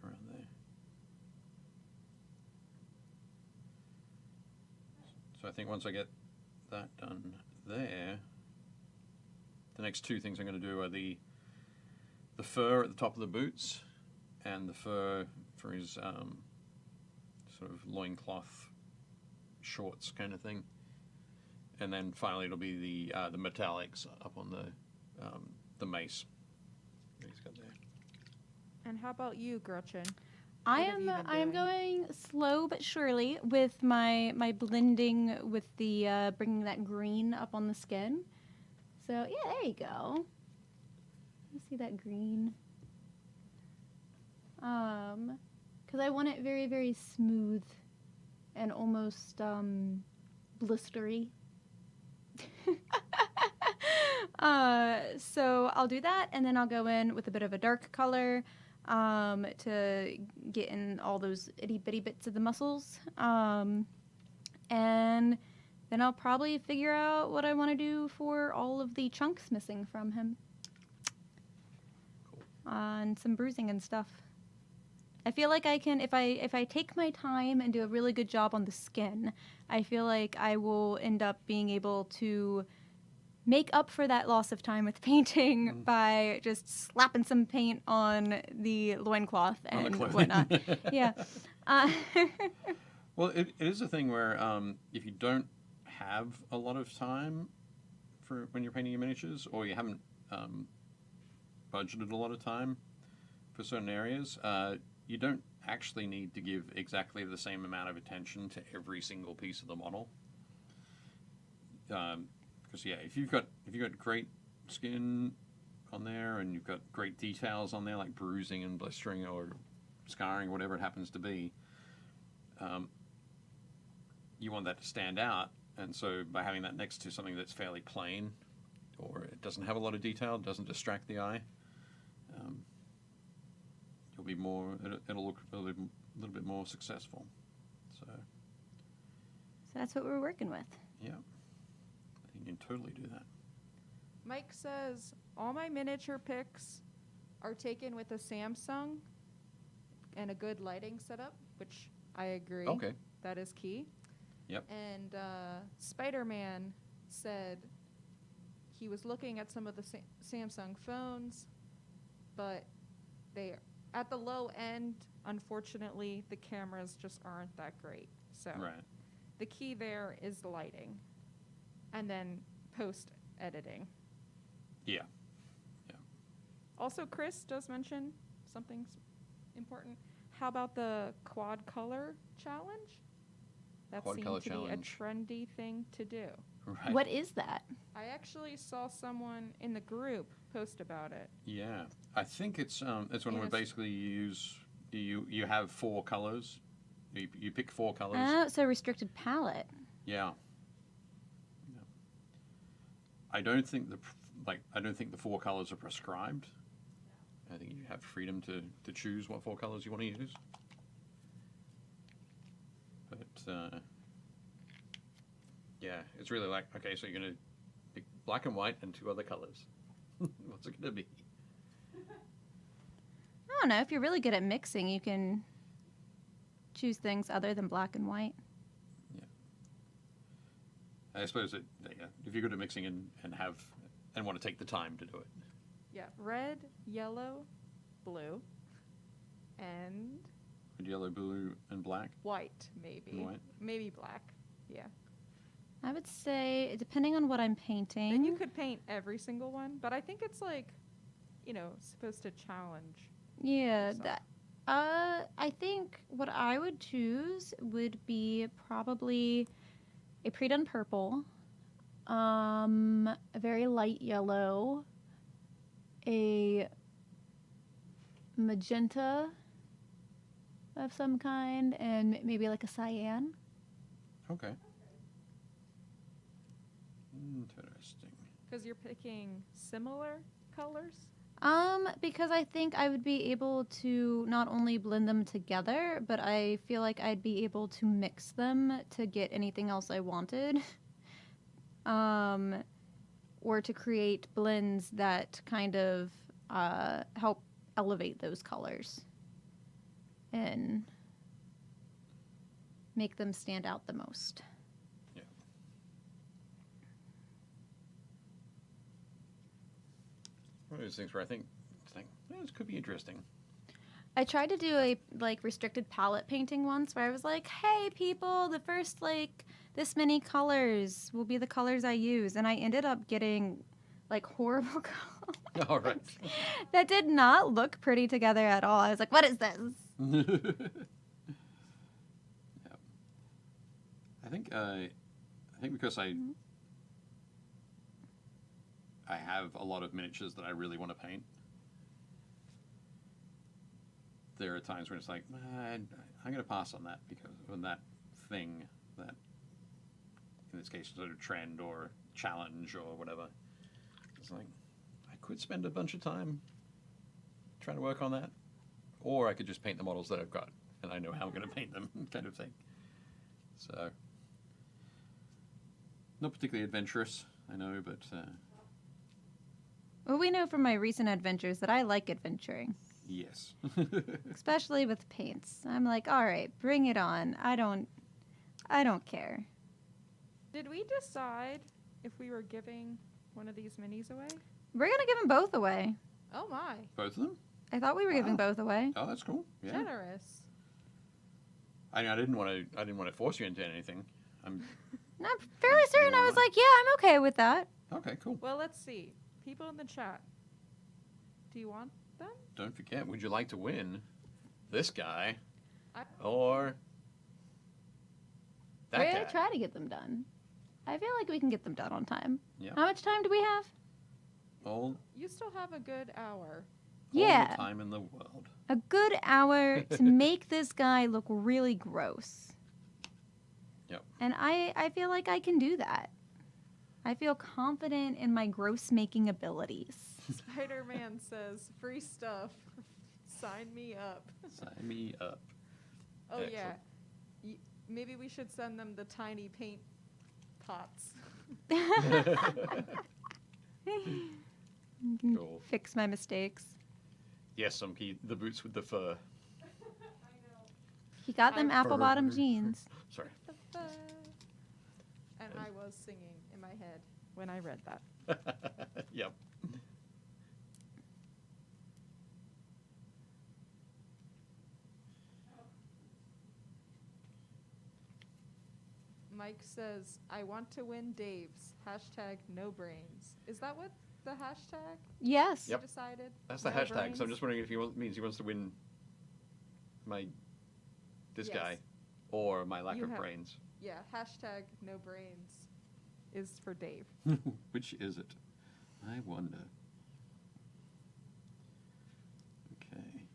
around there. So I think once I get that done there, the next two things I'm going to do are the fur at the top of the boots and the fur for his sort of loincloth shorts kind of thing. And then finally it'll be the metallics up on the mace that he's got there. And how about you, Gretchen? I What have you am been doing? going slow but surely with my blending with the bringing that green up on the skin. So yeah, there you go. You see that green? Because I want it very, very smooth and almost blistery. So I'll do that, and then I'll go in with a bit of a dark color to get in all those itty bitty bits of the muscles. And then I'll probably figure out what I want to do for all of the chunks missing from him. Cool. And some bruising and stuff. I feel like I can, if I take my time and do a really good job on the skin, I feel like I will end up being able to make up for that loss of time with painting by just slapping some paint on the loincloth On the and clothing. whatnot. Yeah. Well, it is a thing where if you don't have a lot of time for when you're painting your miniatures, or you haven't budgeted a lot of time for certain areas, you don't actually need to give exactly the same amount of attention to every single piece of the model. Because yeah, if you've got great skin on there and you've got great details on there like bruising and blistering or scarring, whatever it happens to be, you want that to stand out. And so by having that next to something that's fairly plain, or it doesn't have a lot of detail, doesn't distract the eye, you'll be more. It'll look a little bit more successful. So So that's what we're working with. yeah, I think you can totally do that. Mike says all my miniature pics are taken with a Samsung and a good lighting setup, which I agree. Okay. That is key. Yep. And Spider-Man said he was looking at some of the Samsung phones, but they at the low end, unfortunately, the cameras just aren't that great. So Right. the key there is the lighting, and then post-editing. Yeah. Also, Chris does mention something important. How about the quad color challenge? That Quad seemed color to challenge. be a trendy thing to do. Right. What is that? I actually saw someone in the group post about it. Yeah, I think it's when we Yes. basically you have 4 colors. You pick 4 colors. Oh, so restricted palette. Yeah. I don't think the 4 colors are prescribed. I think you have freedom to choose what 4 colors you want to use. But yeah, it's really like, okay, so you're gonna pick black and white and 2 other colors. What's it gonna be? I don't know. If you're really good at mixing, you can choose things other than black and white. I suppose that yeah, if you're good at mixing and want to take the time to do it. Yeah, red, yellow, blue, and Red, yellow, blue, and black. white, maybe. And white. Maybe black. Yeah. I would say, depending on what I'm painting. Then you could paint every single one, but I think it's like, supposed to challenge. Yeah, So. that. I think what I would choose would be probably a pre-done purple, a very light yellow, a magenta of some kind, and maybe like a cyan. Okay. Interesting. Because you're picking similar colors? Because I think I would be able to not only blend them together, but I feel like I'd be able to mix them to get anything else I wanted. Or to create blends that kind of help elevate those colors and make them stand out the most. One of those things where I think this could be interesting. I tried to do a restricted palette painting once where I was like, hey people, the first this many colors will be the colors I use, and I ended up getting horrible colors. All right. That did not look pretty together at all. I was like, what is this? Yeah. I think because I have a lot of miniatures that I really want to paint. There are times when it's like, I'm going to pass on that because of that thing that, in this case, sort of trend or challenge or whatever. It's like, I could spend a bunch of time trying to work on that, or I could just paint the models that I've got, and I know how I'm going to paint them, kind of thing. So, not particularly adventurous, I know, but... Well, we know from my recent adventures that I like adventuring. Yes. Especially with paints. I'm like, all right, bring it on. I don't care. Did we decide if we were giving one of these minis away? We're going to give them both away. Oh my. Both of them? I thought we were giving both away. Oh, that's cool. Yeah. Generous. I didn't want to force you into anything. I'm fairly certain I was like, yeah, I'm okay with that. okay. Cool. Well, let's see. People in the chat. Do you want them? Don't forget. Would you like to win this guy I- or that We're guy? going to try to get them done. I feel like we can get them done on time. Yeah. How much time do we have? All You still have a good hour. Yeah. the time in the world. A good hour to make this guy look really gross. Yep. And I feel like I can do that. I feel confident in my gross making abilities. Spider-Man says, free stuff. Sign me up. Sign me up. Oh, Excellent. yeah. Maybe we should send them the tiny paint pots. Cool. Fix my mistakes. Yes, the boots with the fur. He got them apple bottom jeans. Sorry. And I was singing in my head when I read that. Yep. Mike says, I want to win Dave's. Hashtag no brains. Is that what the hashtag Yes. Yep. you decided? That's the No hashtag. brains? So I'm just wondering if means he wants to win this Yes. guy or my lack You of have- brains. Yeah, hashtag no brains is for Dave. Which is it? I wonder. Okay.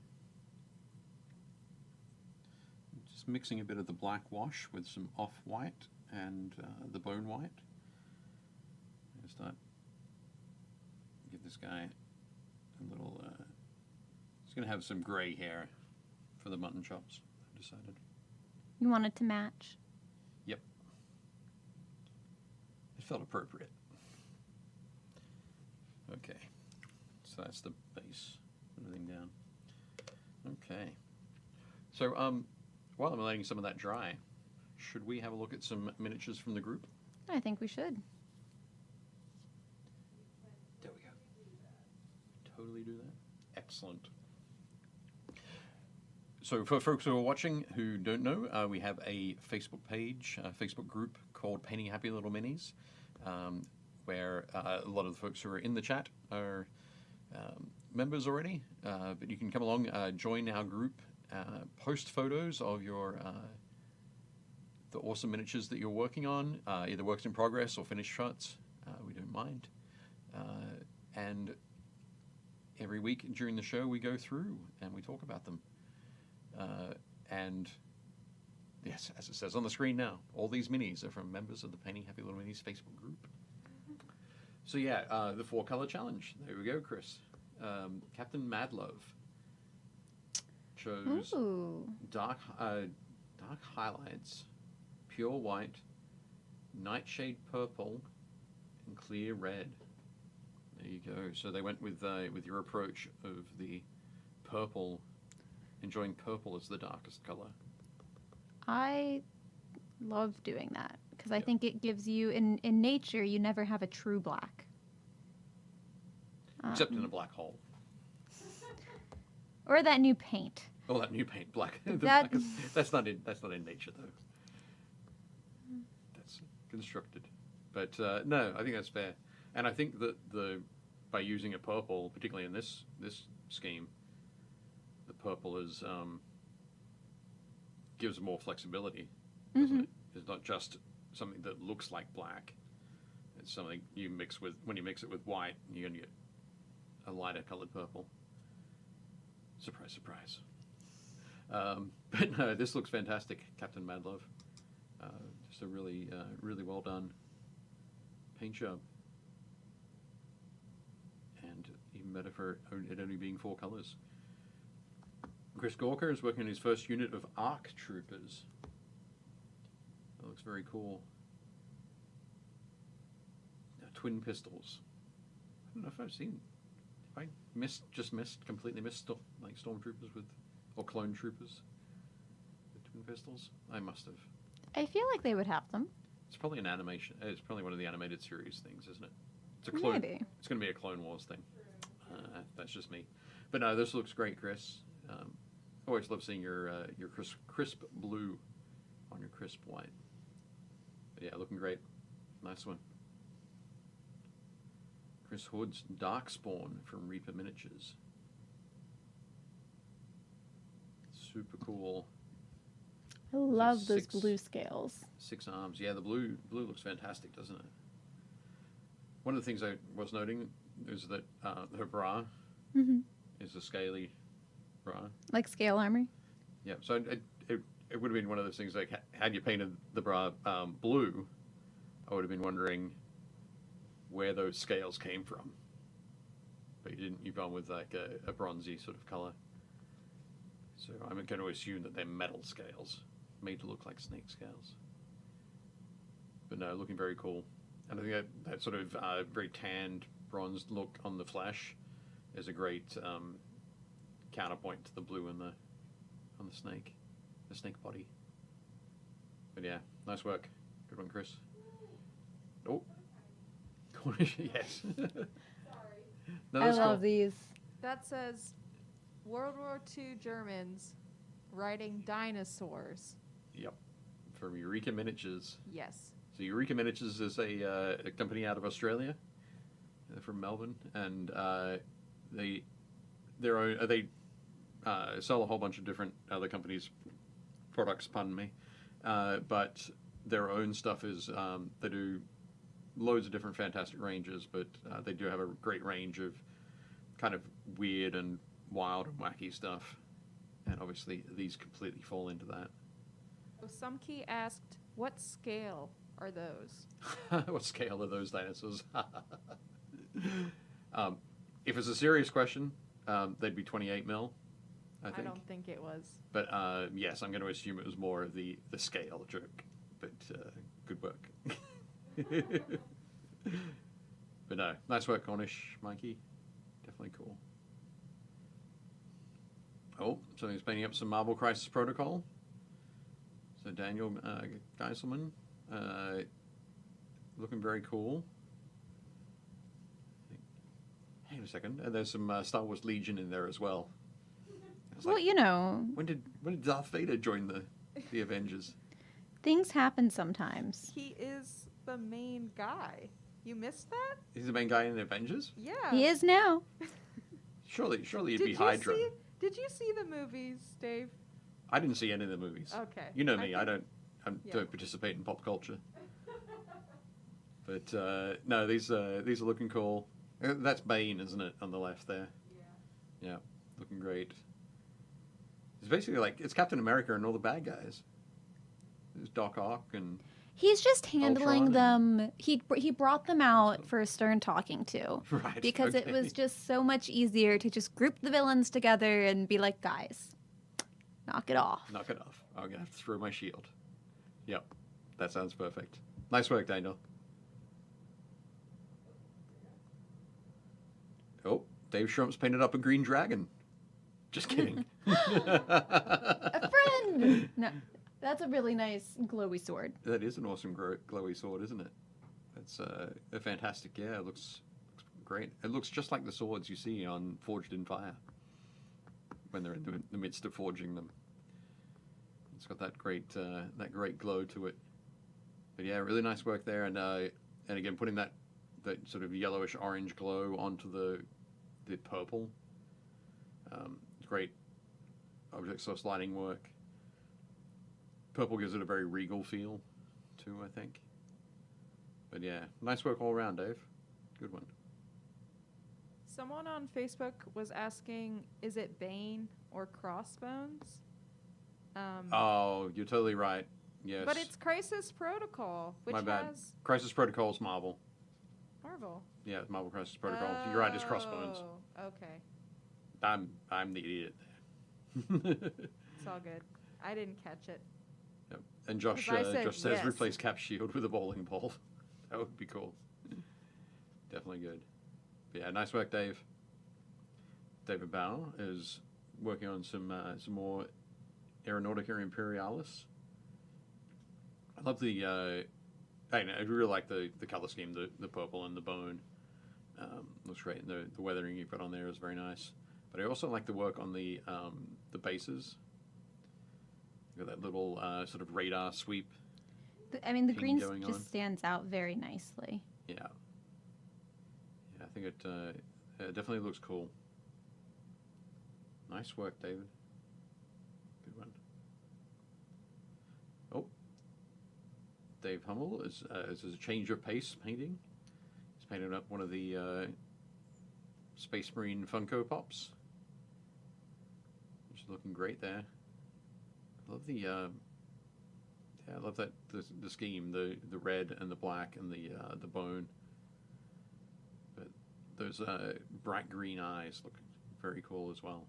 Just mixing a bit of the black wash with some off-white and the bone white. Just start. Give this guy a little. He's going to have some grey hair for the mutton chops, I've decided. You want it to match. Yep. It felt appropriate. Okay. So that's the base. Everything down. Okay. So while I'm letting some of that dry, should we have a look at some miniatures from the group? I think we should. There we go. Totally do that. Excellent. So for folks who are watching who don't know, we have a Facebook page, a Facebook group called Painting Happy Little Minis, where a lot of the folks who are in the chat are members already. But you can come along, join our group, post photos of your the awesome miniatures that you're working on, either works in progress or finished shots. We don't mind. And every week during the show, we go through and we talk about them. And yes, as it says on the screen now, all these minis are from members of the Painting Happy Little Minis Facebook group. So yeah, the 4-color challenge. There we go, Chris. Captain Madlove chose dark highlights, pure white, nightshade purple, and clear red. There you go. So they went with your approach of the purple, enjoying purple as the darkest color. I love doing that because I think it gives you, in nature, you never have a true black. Except in a black hole. Or that new paint. Oh, that new paint, black. That- That's not in nature though. That's constructed. But no, I think that's fair. And I think that by using a purple, particularly in this scheme, the purple is gives more flexibility, doesn't it? It's not just something that looks like black. It's something you mix with, when you mix it with white, you're going to get a lighter colored purple. Surprise, surprise. But no, this looks fantastic, Captain Madlove. Just a really, really well done paint job. And even better for it only being 4 colors. Chris Gawker is working on his first unit of ARC troopers. That looks very cool. Twin pistols. I don't know if I've seen. Have I completely missed like stormtroopers or clone troopers with twin pistols? I must have. I feel like they would have them. It's probably an animation. It's probably one of the animated series things, isn't it? It's a clone. Maybe. It's going to be a Clone Wars thing. That's just me. But no, this looks great, Chris. Always love seeing your crisp blue on your crisp white. But yeah, looking great. Nice one. Chris Hood's Darkspawn from Reaper Miniatures. Super cool. I love those 6 blue scales. 6 arms. Yeah, the blue looks fantastic, doesn't it? One of the things I was noting is that her bra is a scaly bra. Like scale armor? Yeah, so it would have been one of those things like, had you painted the bra blue, I would have been wondering where those scales came from. But you didn't. You've gone with like a bronzy sort of color. So I'm going to assume that they're metal scales, made to look like snake scales. But no, looking very cool. And I think that sort of very tanned, bronzed look on the flesh is a great counterpoint to the blue on the snake body. But yeah, nice work. Good one, Chris. Oh, yes. No, I that's love cool. these. That says World War II Germans riding dinosaurs. Yep, from Eureka Miniatures. Yes. So Eureka Miniatures is a company out of Australia, from Melbourne, and they sell a whole bunch of different other companies' products. Pardon me, but their own stuff is they do loads of different fantastic ranges, but they do have a great range of kind of weird and wild and wacky stuff, and obviously these completely fall into that. So Sumkey asked, what scale are those? What scale are those dinosaurs? If it's a serious question, they'd be 28 mil, I think. I don't think it was. But yes, I'm going to assume it was more of the scale joke. But good work. But no, nice work, Cornish, Mikey. Definitely cool. Oh, so he's painting up some Marvel Crisis Protocol. So Daniel Geiselman, looking very cool. Hang on a second. And there's some Star Wars Legion in there as well. was Well, like, you know, when did Darth Vader join the Avengers? things happen sometimes. He is the main guy. You missed that? He's the main guy in the Avengers. Yeah. He is now. Surely it'd Did be you Hydra. Did you see the movies, Dave? I didn't see any of the movies. Okay. You know me. I think- don't participate in pop culture. But no, these are looking cool. That's Bane, isn't it, on the left there? Yeah. Yeah, looking great. It's basically like it's Captain America and all the bad guys. There's Doc Ock and He's just handling Ultron them. He brought them out for Stern talking to. right Because it okay. was just so much easier to just group the villains together and be like, guys, knock it off. Knock it off. I'm gonna have to throw my shield. Yep, that sounds perfect. Nice work, Daniel. Oh, Dave Shrump's painted up a green dragon. Just kidding. A friend! No, that's a really nice glowy sword. That is an awesome glowy sword, isn't it? That's a fantastic. Yeah, it looks great. It looks just like the swords you see on Forged in Fire when they're in the midst of forging them. It's got that great glow to it. But yeah, really nice work there, and again putting that sort of yellowish orange glow onto the purple. Great object source lighting work. Purple gives it a very regal feel, too, I think. But yeah, nice work all around, Dave. Good one. Someone on Facebook was asking, is it Bane or Crossbones? Oh, you're totally right. Yes. But it's Crisis Protocol, which My bad. has Crisis Protocol's Marvel. Marvel. Yeah, it's Marvel Crisis Protocol. You're right, it's Crossbones. Oh, okay. I'm the idiot there. It's all good. I didn't catch it. Yep. And Josh 'Cause I said says yes. replace Cap's shield with a bowling ball. That would be cool. Definitely good. But yeah, nice work, Dave. David Bow is working on some more Aeronautica Imperialis. I love I really like the color scheme, the purple and the bone. Looks great. And the weathering you put on there is very nice. But I also like the work on the bases. Got that little sort of radar sweep. The Thing green going just on. stands out very nicely. Yeah. Yeah, I think it definitely looks cool. Nice work, David. Good one. Oh. Dave Hummel is a change of pace painting. He's painted up one of the Space Marine Funko Pops, which is looking great there. I love the I love that the scheme, the red and the black and the bone. But those bright green eyes look very cool as well.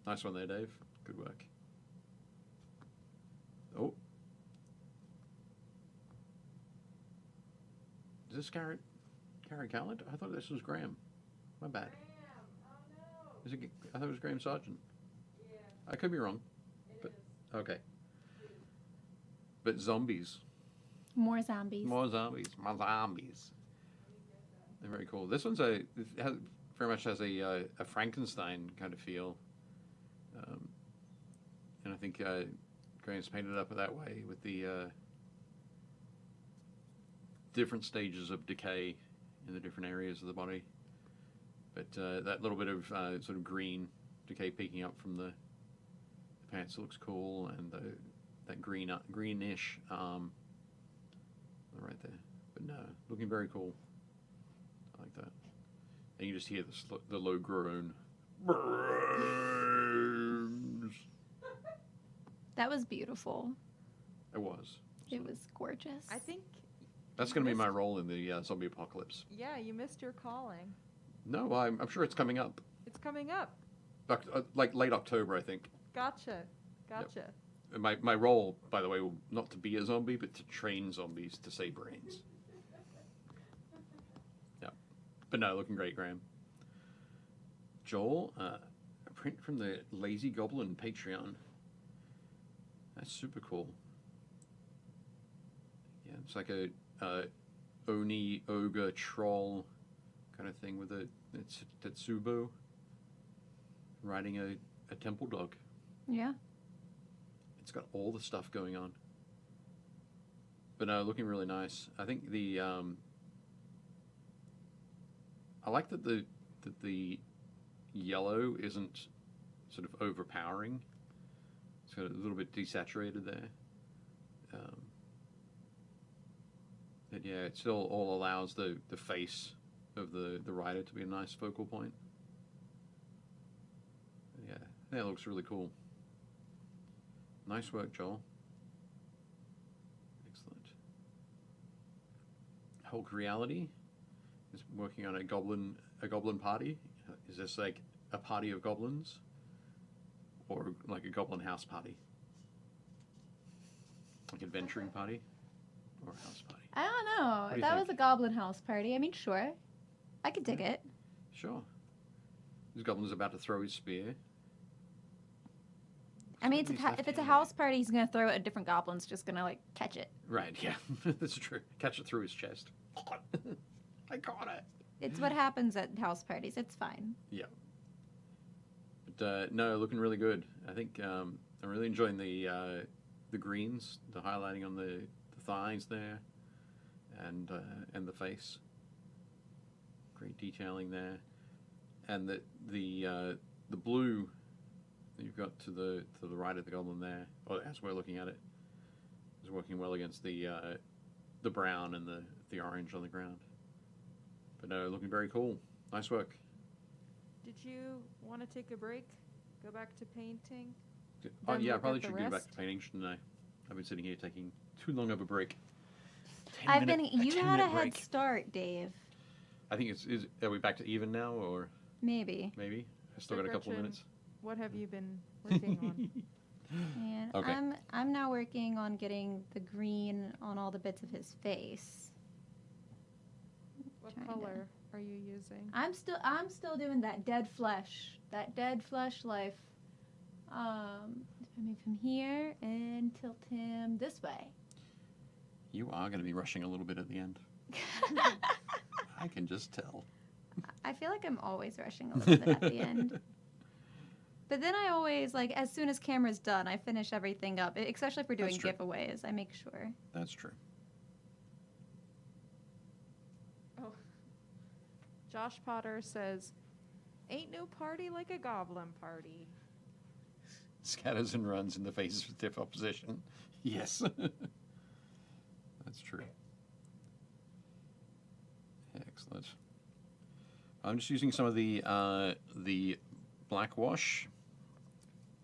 Nice one there, Dave. Good work. Oh. Is this Carrot Gallant? I thought this was Graham. My bad. Is it? I thought it was Graham Sargent. Yeah, I could be wrong. it But- is. Okay. But zombies. More zombies. More zombies. More zombies. They're very cool. This one's very much has a Frankenstein kind of feel. And I think Graham's painted it up that way with the different stages of decay in the different areas of the body. But that little bit of sort of green decay peeking up from the pants looks cool, and that greenish arm right there. But no, looking very cool. I like that. And you just hear the low groan. That was beautiful. It was. It was gorgeous. I think. That's you going to be my missed- role in the zombie apocalypse. Yeah, you missed your calling. No, I'm sure it's coming up. It's coming up. Like late October, I think. Gotcha. And my role, by the way, will not to be a zombie, but to train zombies to save brains. Yeah. But no, looking great, Graham. Joel, a print from the Lazy Goblin Patreon. That's super cool. Yeah, it's like a Oni, ogre, troll kind of thing with it's Tetsubo. riding a temple dog. Yeah. It's got all the stuff going on. But no, looking really nice. I think the I like that the yellow isn't sort of overpowering. It's got a little bit desaturated there. But yeah, it still all allows the face of the rider to be a nice focal point. But yeah, that looks really cool. Nice work, Joel. Excellent. Hulk Reality is working on a goblin party. Is this like a party of goblins, or like a goblin house party, like adventuring party, or a house party? I don't know. do If you that think? was a goblin house party, I mean, sure. I could dig it. Sure. This goblin's about to throw his spear. I mean, He's if it's a left-handed. house party, he's going to throw it at different goblins, just going to, like, catch it. Right, yeah. That's true. Catch it through his chest. I caught it. It's what happens at house parties. It's fine. Yeah. But no, looking really good. I think I'm really enjoying the greens, the highlighting on the thighs there, and the face. Great detailing there, and the blue that you've got to the right of the goblin there, or as we're looking at it, is working well against the brown and the orange on the ground. But no, looking very cool. Nice work. Did you want to take a break? Go back to painting? Oh Then yeah, I look probably at the should get back rest? to painting, shouldn't I? I've been sitting here taking too long of a break. You had a head start, Dave. I think are we back to even now, or Maybe. maybe? I still So got a couple of Gretchen, minutes. What have you been working on? And Okay. I'm now working on getting the green on all the bits of his face. What Trying to- color are you using? I'm still doing that dead flesh life. If I move him here and tilt him this way. You are going to be rushing a little bit at the end. I can just tell. I feel like I'm always rushing a little bit at the end. But then I always, like, as soon as camera's done, I finish everything up. Especially if we're doing That's true. giveaways, I make sure. That's true. Oh. Josh Potter says, "Ain't no party like a goblin party." Scatters and runs in the faces with stiff opposition. Yes. That's true. Excellent. I'm just using some of the black wash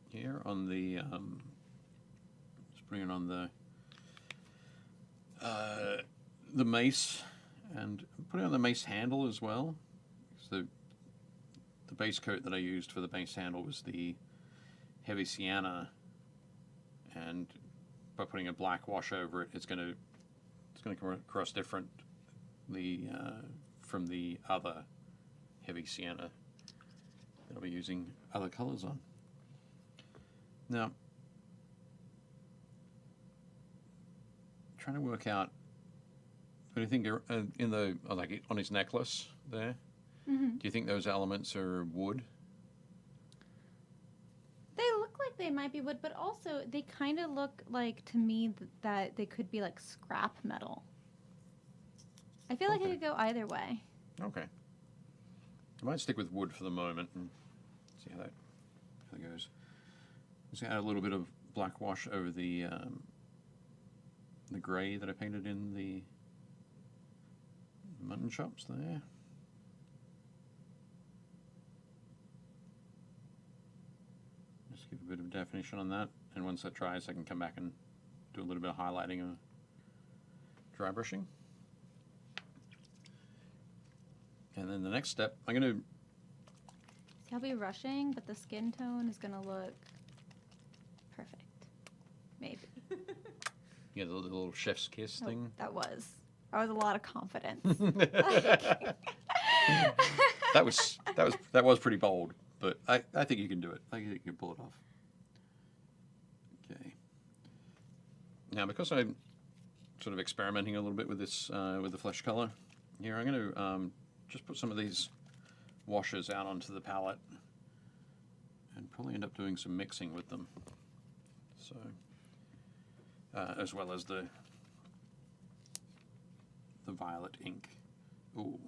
here on the just putting it on the mace, and putting on the mace handle as well. So the base coat that I used for the mace handle was the heavy sienna, and by putting a black wash over it, it's going to come across differently from the other heavy sienna that I'll be using other colors on. Now, trying to work out anything in the like on his necklace there. Mm-hmm. Do you think those elements are wood? They look like they might be wood, but also they kind of look like, to me, that they could be like scrap metal. I feel like it Okay. could go either way. Okay. I might stick with wood for the moment and see how that goes. Just add a little bit of black wash over the grey that I painted in the mutton chops there. Just give a bit of definition on that, and once that dries, I can come back and do a little bit of highlighting or dry brushing. And then the next step, I'm going to See, I'll be rushing, but the skin tone is gonna look perfect. Maybe. the little chef's kiss Oh, thing. that was a lot of confidence. that was pretty bold, but I think you can do it. I think you can pull it off. Okay. Now, because I'm sort of experimenting a little bit with this with the flesh color here, I'm going to just put some of these washes out onto the palette probably end up doing some mixing with them. So, as well as the violet ink. Ooh.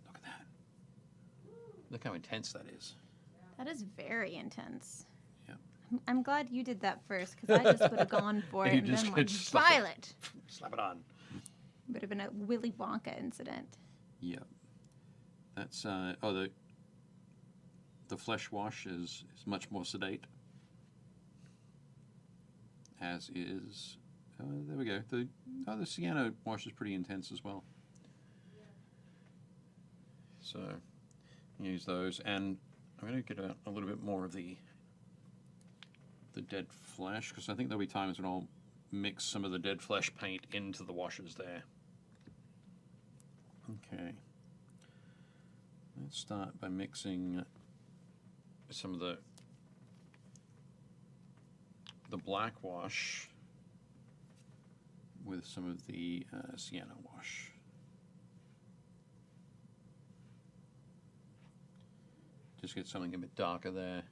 Look at that. Look how intense that is. That is very intense. Yeah. I'm glad you did that first, because I just would have gone for it You and just been could like, slap it. violet. Slap it on. Would have been a Willy Wonka incident. Yep. That's the flesh wash is much more sedate. As is there we go. The sienna wash is pretty intense as well. So use those, and I'm going to get a little bit more of the dead flesh, because I think there'll be times when I'll mix some of the dead flesh paint into the washes there. Okay. Let's start by mixing some of the black wash with some of the sienna wash. Just get something a bit darker there,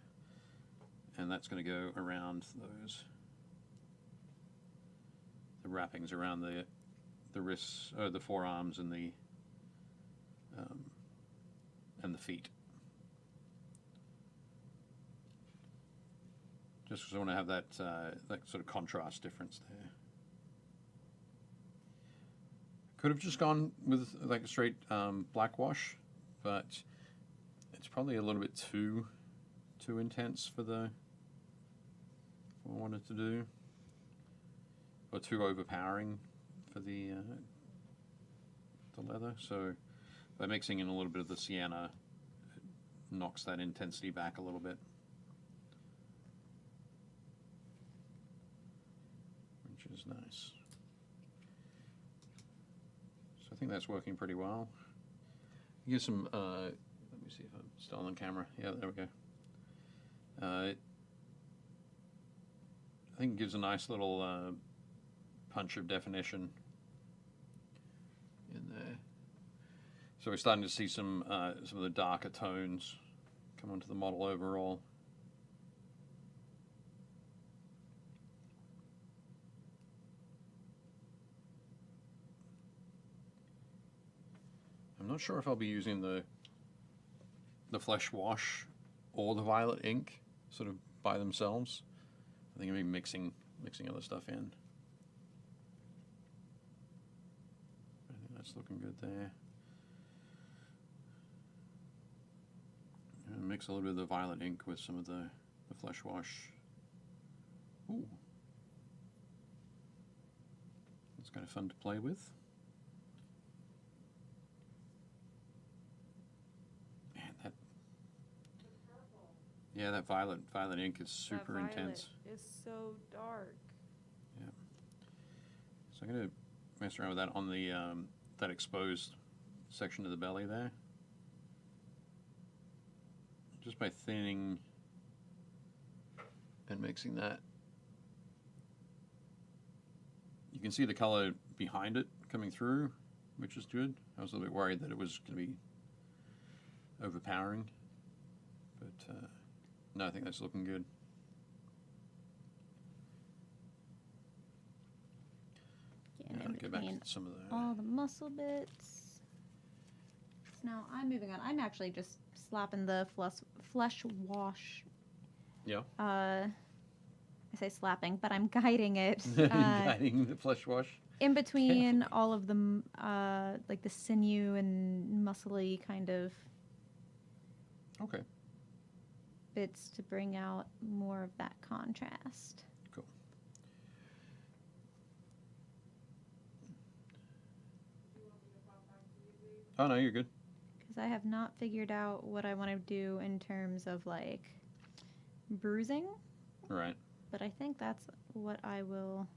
and that's going to go around the wrappings around the wrists, the forearms, and the feet. Just because I want to have that sort of contrast difference there. Could have just gone with like a straight black wash, but it's probably a little bit too intense for what I wanted to do, or too overpowering for the leather. So by mixing in a little bit of the sienna, it knocks that intensity back a little bit. Which is nice. So I think that's working pretty well. Give some, let me see if I'm still on camera. Yeah, there we go. I think it gives a nice little punch of definition in there. So we're starting to see some of the darker tones come onto the model overall. I'm not sure if I'll be using the flesh wash or the violet ink sort of by themselves. I think I'll be mixing other stuff in. I think that's looking good there. And mix a little bit of the violet ink with some of the flesh wash. Ooh. It's kind of fun to play with. Yeah, that violet ink is super intense. Is so dark. Yeah. So I'm gonna mess around with that on the that exposed section of the belly there. Just by thinning and mixing that. You can see the color behind it coming through, which is good. I was a little bit worried that it was going to be overpowering, but no, I think that's looking good. Getting Yeah, in get back between to some of the. all the muscle bits. So now I'm moving on. I'm actually just slapping the flesh wash. Yeah. I say slapping, but I'm guiding it. Guiding the flesh wash. In between all of the like the sinew and muscly kind of Okay. bits to bring out more of that contrast. Cool. Oh no, you're good. Because I have not figured out what I want to do in terms of like bruising, All right. but I think that's what I will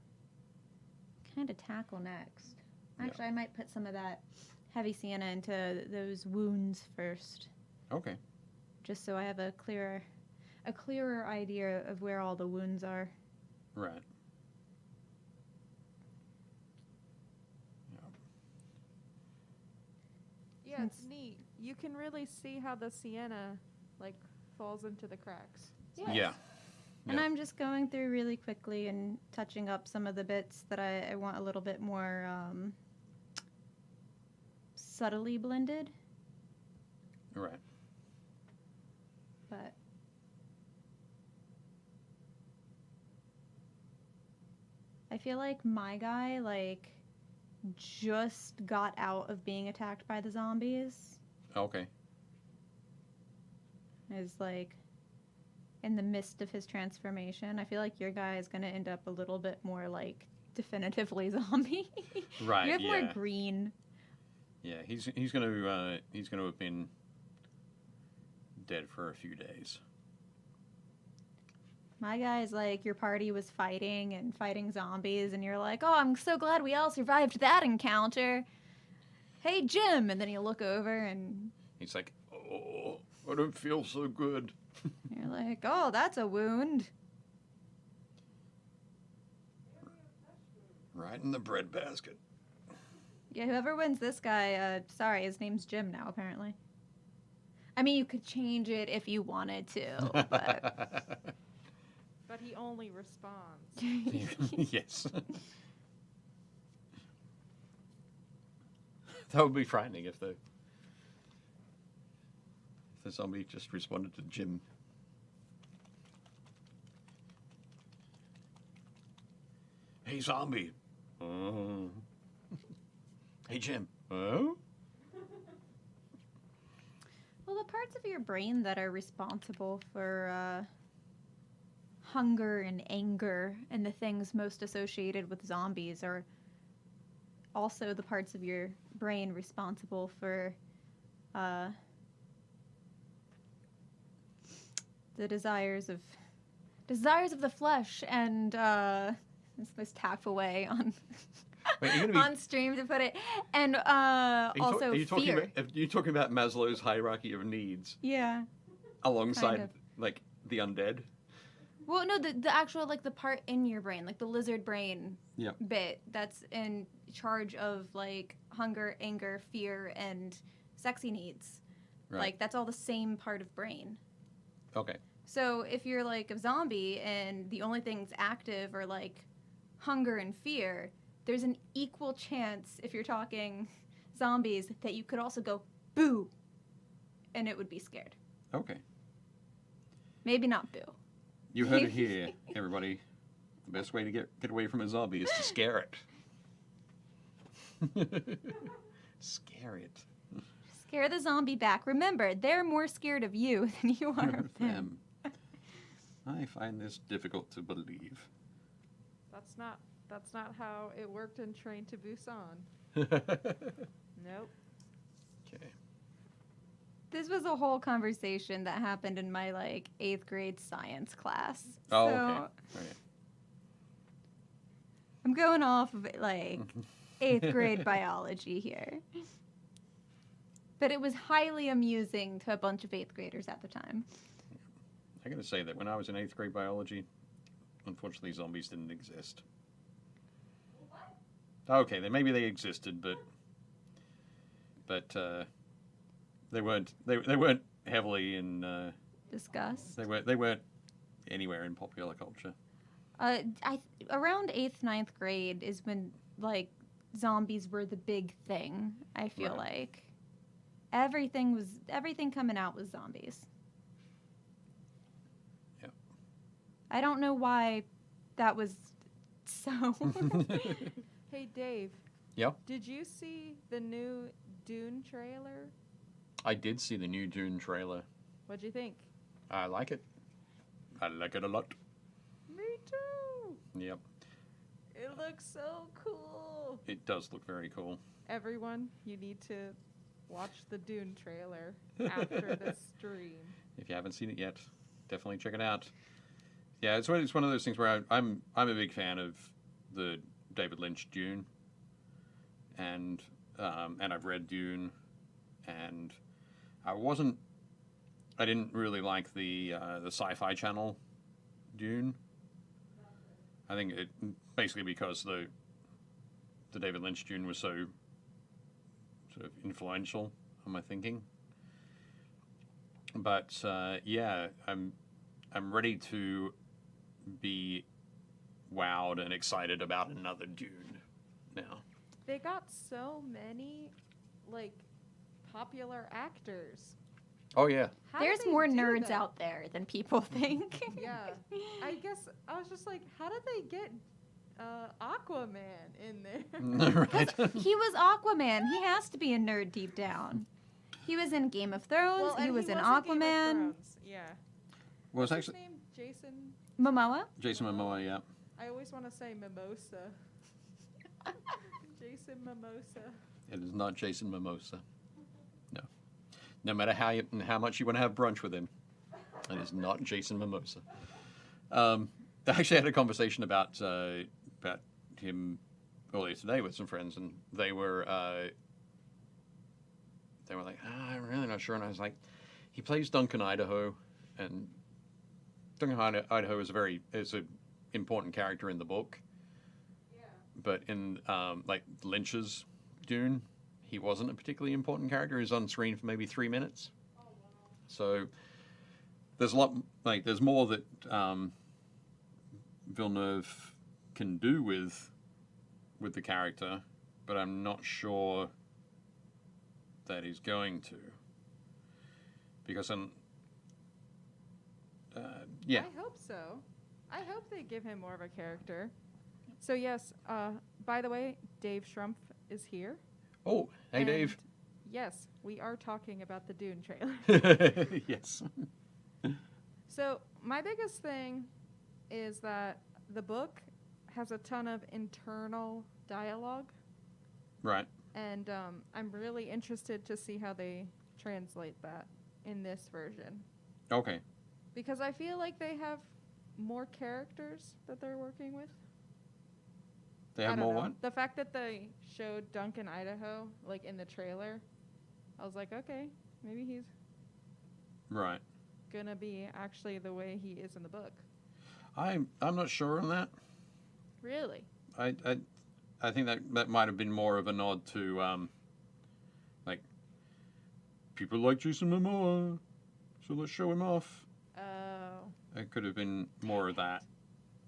kind of tackle next. Yeah. Actually, I might put some of that heavy sienna into those wounds first, Okay. just so I have a clearer idea of where all the wounds are. Right. Yeah, it's neat you can really see how the sienna like falls into the cracks. Yes. Yeah. And Yep. I'm just going through really quickly and touching up some of the bits that I want a little bit more subtly blended. Right. But I feel like my guy like just got out of being attacked by the zombies. Okay. Is like in the midst of his transformation. I feel like your guy is going to end up a little bit more like definitively zombie. Right. You have yeah. more green. Yeah. He's gonna have been dead for a few days. My guy is like your party was fighting zombies, and you're like, oh, I'm so glad we all survived that encounter. Hey, Jim, and then you look over and He's like, oh, I don't feel so good. you're like, oh, that's a wound. Right in the breadbasket. Yeah, whoever wins this guy, sorry, his name's Jim now, apparently. I mean, you could change it if you wanted to, but... But he only responds. Yes. That would be frightening if the zombie just responded to Jim. Hey, zombie. Oh. Hey, Jim. Oh? Well, the parts of your brain that are responsible for hunger and anger and the things most associated with zombies are also the parts of your brain responsible for the desires of the flesh and this most tactful way on Wait, you're gonna be, on stream to put it, and are also you talking fear. about, are you talking about Maslow's hierarchy of needs Yeah. alongside Kind of. like the undead? Well, no, the actual like the part in your brain, like the lizard brain Yep. bit that's in charge of like hunger, anger, fear, and sexy needs. Right. Like that's all the same part of brain. Okay. So if you're like a zombie and the only things active are like hunger and fear, there's an equal chance if you're talking zombies that you could also go boo, and it would be scared. Okay. Maybe not boo. You heard it here, everybody. The best way to get away from a zombie is to scare it. Scare it. Scare the zombie back. Remember, they're more scared of you than you are of them. I find this difficult to believe. That's not how it worked in Train to Busan. Nope. Okay. This was a whole conversation that happened in my like 8th grade science class. Oh, so okay. Right. I'm going off of like 8th grade biology here. But it was highly amusing to a bunch of 8th graders at the time. I gotta say that when I was in 8th grade biology, unfortunately zombies didn't exist. Okay, then maybe they existed, but they weren't heavily in Discuss. they weren't anywhere in popular culture. Around 8th, 9th grade is when like zombies were the big thing. I feel Right. like everything coming out was zombies. Yep. I don't know why that was so. Hey, Dave. Yep. Did you see the new Dune trailer? I did see the new Dune trailer. What'd you think? I like it. I like it a lot. Me too. Yep. It looks so cool. It does look very cool. Everyone, you need to watch the Dune trailer after this stream. If you haven't seen it yet, definitely check it out. Yeah, it's one of those things where I'm a big fan of the David Lynch Dune, and I've read Dune, and I didn't really like the Sci-Fi Channel Dune. I think it basically because the David Lynch Dune was so sort of influential on my thinking. But yeah, I'm ready to be wowed and excited about another Dune now. They got so many, like, popular actors. Oh yeah, How do There's they more do nerds that? out there than people think. Yeah. I guess I was just like, how did they get Aquaman in there? right. He was Aquaman. He has to be a nerd deep down. He was in Game of Thrones. Well, he and was in Game of Aquaman. Thrones. Yeah. Well, it's What's his actually name? Jason. Momoa. Jason Momoa. Yeah. I always want to say Mimosa. Jason Mimosa. It is not Jason Mimosa. No. No matter how much you want to have brunch with him, it is not Jason Mimosa. I actually had a conversation about him earlier today with some friends, and they were like, I'm really not sure. And I was like, he plays Duncan Idaho, and Duncan Idaho is an important character in the book. Yeah. But in like Lynch's Dune, he wasn't a particularly important character. He was on screen for maybe 3 minutes. Oh, wow. So there's a lot, like there's more that Villeneuve can do with the character, but I'm not sure that he's going to, because yeah. I hope so. I hope they give him more of a character. So yes, by the way, Dave Schrumpf is here. Oh, hey And Dave. Yes, we are talking about the Dune trailer. Yes. So my biggest thing is that the book has a ton of internal dialogue, Right. and I'm really interested to see how they translate that in this version, Okay. because I feel like they have more characters that they're working with. They I have don't more know. what? The fact that they showed Duncan Idaho like in the trailer, I was like, okay, maybe he's Right. gonna be actually the way he is in the book. I'm not sure on that. Really? I think that might have been more of a nod to like people like Jason Momoa, so let's show him off. Oh. It could have been more of that.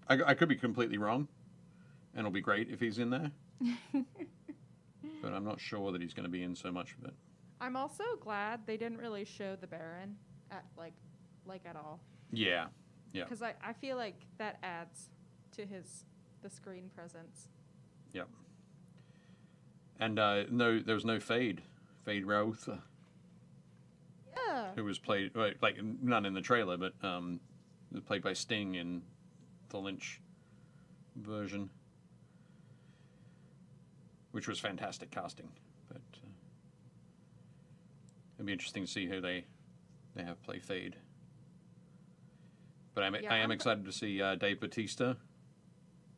I could be completely wrong, and it'll be great if he's in there, but I'm not sure that he's going to be in so much of it. I'm also glad they didn't really show the Baron at like at all, Yeah. Yeah. because I feel like that adds to the screen presence. Yep. And no, there was no Fade Rauth, Yeah. who was played like not in the trailer, but was played by Sting in the Lynch version, which was fantastic casting. But it'd be interesting to see who they have play Fade. But Yeah, I am I'm- excited to see Dave Bautista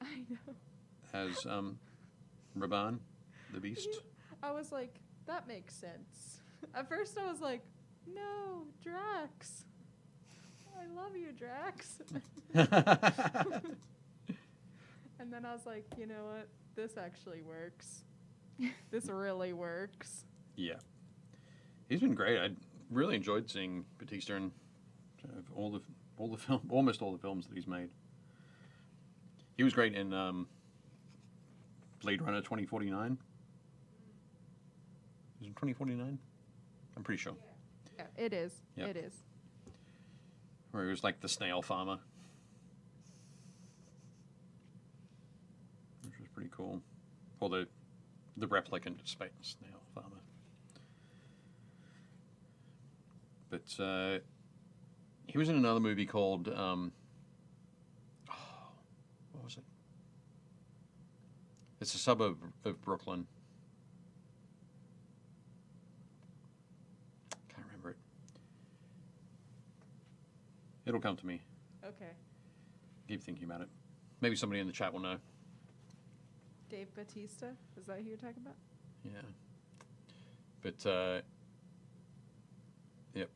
I know. as Raban, the Beast. I was like, that makes sense. At first, I was like, no, Drax. I love you, Drax. And then I was like, you know what? This actually works. This really works. Yeah, he's been great. I really enjoyed seeing Bautista in all the film, almost all the films that he's made. He was great in Blade Runner 2049. Is it 2049? I'm pretty sure. Yeah, it is. Yep. It is. Where he was like the snail farmer, which was pretty cool. Or the replicant snail farmer. But he was in another movie called what was it? It's a suburb of Brooklyn. Can't remember it. It'll come to me. Okay. Keep thinking about it. Maybe somebody in the chat will know. Dave Bautista? Is that who you're talking about? Yeah. But, yep.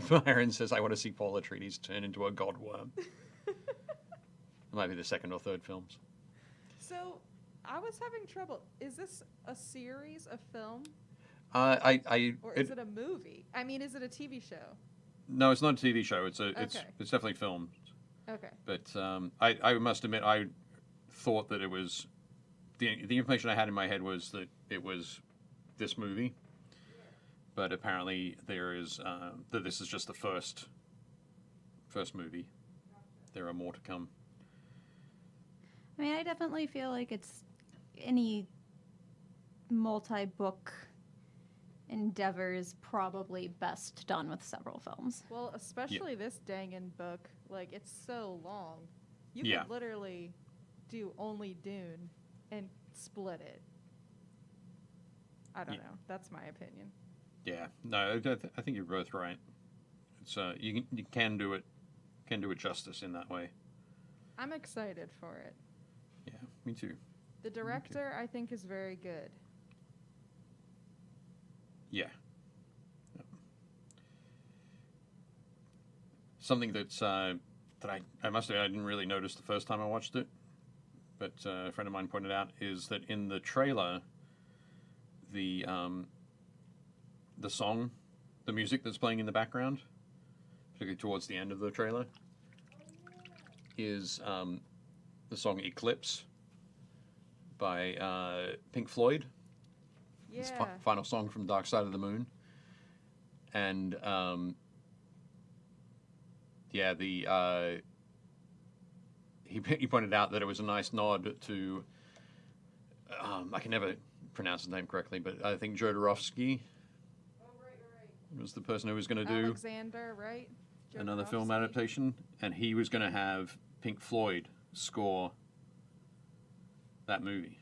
Byron says, I want to see Paul Atreides turn into a godworm. It might be the second or third films. So, I was having trouble. Is this a series of film? Or is it a movie? I mean, is it a TV show? No, it's not a TV show. It's Okay. it's definitely filmed. Okay. But I must admit, I thought that it was the information I had in my head was that it was this movie. But apparently, there is that this is just the first movie. There are more to come. I mean, I definitely feel like it's any multi-book endeavor is probably best done with several films. Well, especially this dangin' book. Like, it's so long. You Yeah. could literally do only Dune and split it. I don't know. That's my opinion. Yeah, no, I think you're both right. It's you can do it justice in that way. I'm excited for it. Yeah, me too. The director, I think, is very good. Yeah. Yep. Something that's that I must admit I didn't really notice the first time I watched it, but a friend of mine pointed out is that in the trailer, the song, the music that's playing in the background, particularly towards the end of the trailer, is the song "Eclipse" by Pink Floyd. It's Yeah. final song from Dark Side of the Moon. And, yeah, he pointed out that it was a nice nod to, I can never pronounce his name correctly, but I think Jodorowsky was the person who was going to do Alexander, right? another film Jodorowsky. adaptation, and he was going to have Pink Floyd score that movie.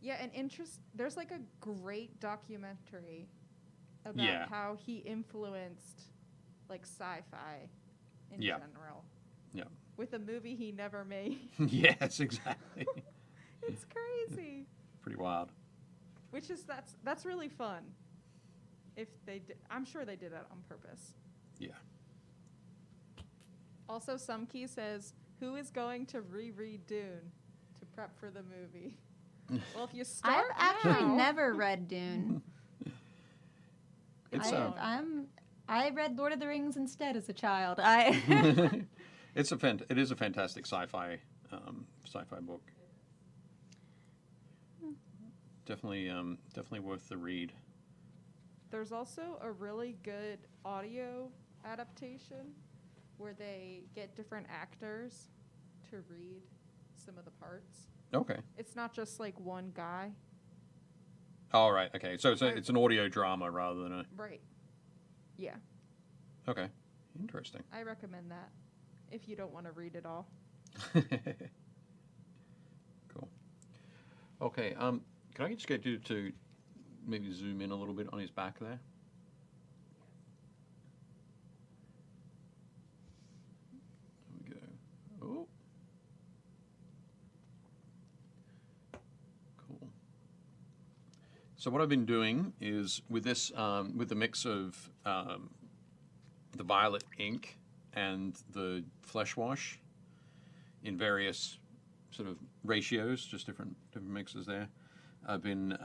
Yeah, and there's like a great documentary about Yeah. how he influenced like sci-fi in Yeah. general. Yeah. With a movie he never made. Yes, exactly. It's crazy. Pretty wild. Which is that's really fun. If they did, I'm sure they did that on purpose. Yeah. Also, Sumkey says, "Who is going to reread Dune to prep for the movie?" Well, if you I've start actually now- never read Dune. It's I read Lord of the Rings instead as a child. it is a fantastic sci-fi book. Definitely worth the read. There's also a really good audio adaptation where they get different actors to read some of the parts. Okay. It's not just like one guy. All right. Okay. So it's an audio drama rather than a. Right. Yeah, Okay. Interesting. I recommend that if you don't want to read it all. Cool. Okay. Can I just get you to maybe zoom in a little bit on his back there? There we go. Oh. Cool. So what I've been doing is with this, with the mix of the violet ink and the flesh wash in various sort of ratios, just different mixes there. I've been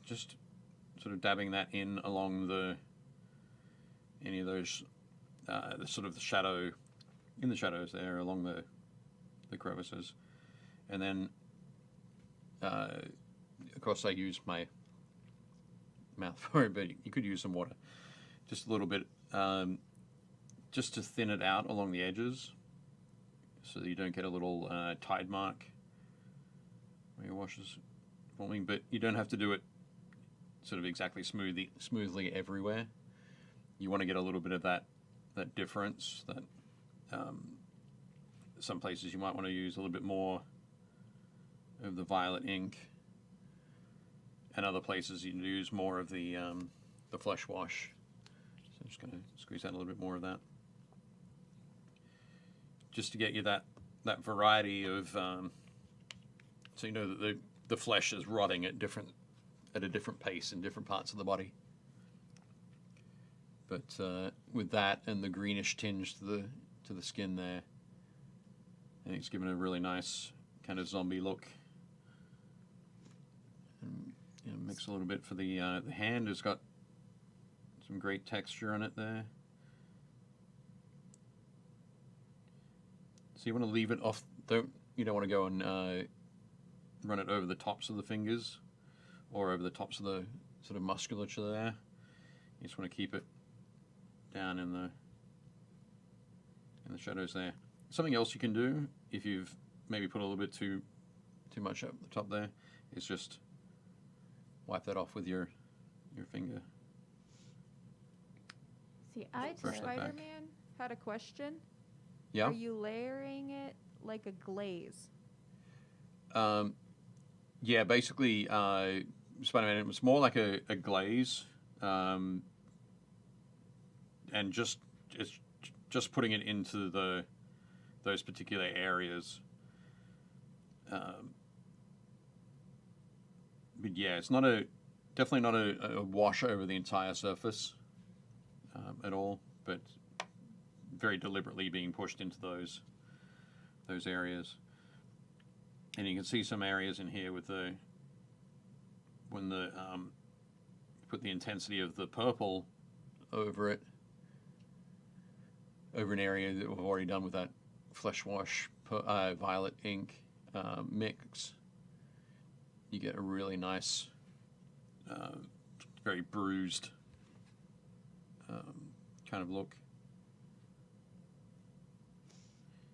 just sort of dabbing that in along any of those the sort of the shadow in the shadows there along the crevices, and then of course I use my mouth for it, but you could use some water, just a little bit, just to thin it out along the edges, so that you don't get a little tide mark where your wash is forming. But you don't have to do it sort of exactly smoothly everywhere. You want to get a little bit of that difference. That some places you might want to use a little bit more of the violet ink, and other places you can use more of the flesh wash. So I'm just going to squeeze out a little bit more of that, just to get you that variety of, so you know that the flesh is rotting at a different pace in different parts of the body. But with that and the greenish tinge to the skin there, I think it's given a really nice kind of zombie look mix a little bit for the hand. It's got some great texture on it there. So you want to leave it off. You don't want to go and run it over the tops of the fingers or over the tops of the sort of musculature there. You just want to keep it down in the shadows there. Something else you can do if you've maybe put a little bit too much up the top there is just wipe that off with your finger. See, I Brush that back. Spider-Man had a question. Yeah. Are you layering it like a glaze? Yeah, basically, Spider-Man, it was more like a glaze, and just putting it into those particular areas. But yeah, it's definitely not a wash over the entire surface at all, but very deliberately being pushed into those areas. And you can see some areas in here with when put the intensity of the purple over it, over an area that we've already done with that flesh wash violet ink mix. You get a really nice, very bruised kind of look.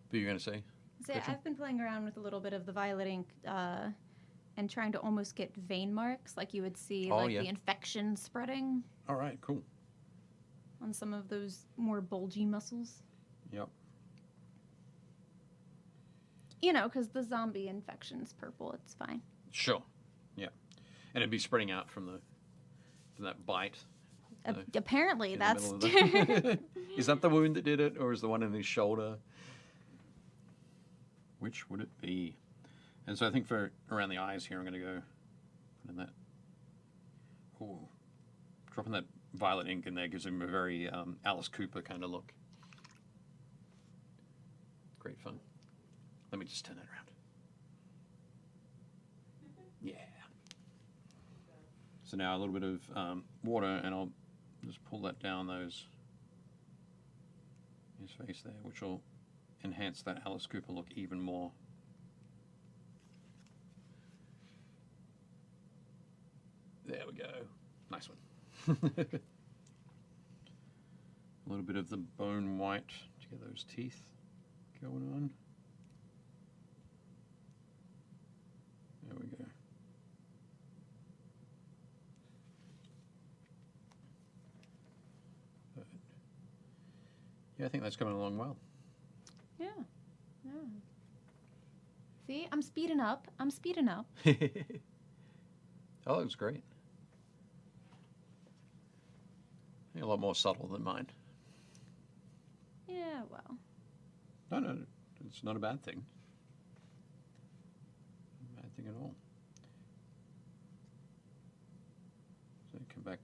What are you going to say? See, Gretchen? I've been playing around with a little bit of the violet ink and trying to almost get vein marks, like you would see, the infection spreading All right, cool. on some of those more bulgy muscles. Yep. You know, because the zombie infection's purple. It's fine. Sure. Yeah. And it'd be spreading out from that bite. Apparently, in the that's. middle of the- Is that the wound that did it, or is the one in his shoulder? Which would it be? And so I think for around the eyes here, I'm going to go put in that. Ooh. Dropping that violet ink in there gives him a very Alice Cooper kind of look. Great fun. Let me just turn that around. Yeah. So now a little bit of water, and I'll just pull that down his face there, which will enhance that Alice Cooper look even more. There we go. Nice one. A little bit of the bone white to get those teeth going on. There we go. But yeah, I think that's coming along well. Yeah. Yeah. See, I'm speeding up. Oh, it was great. A lot more subtle than mine. Yeah, well. No, it's not a bad thing. Not a bad thing at all. So come back,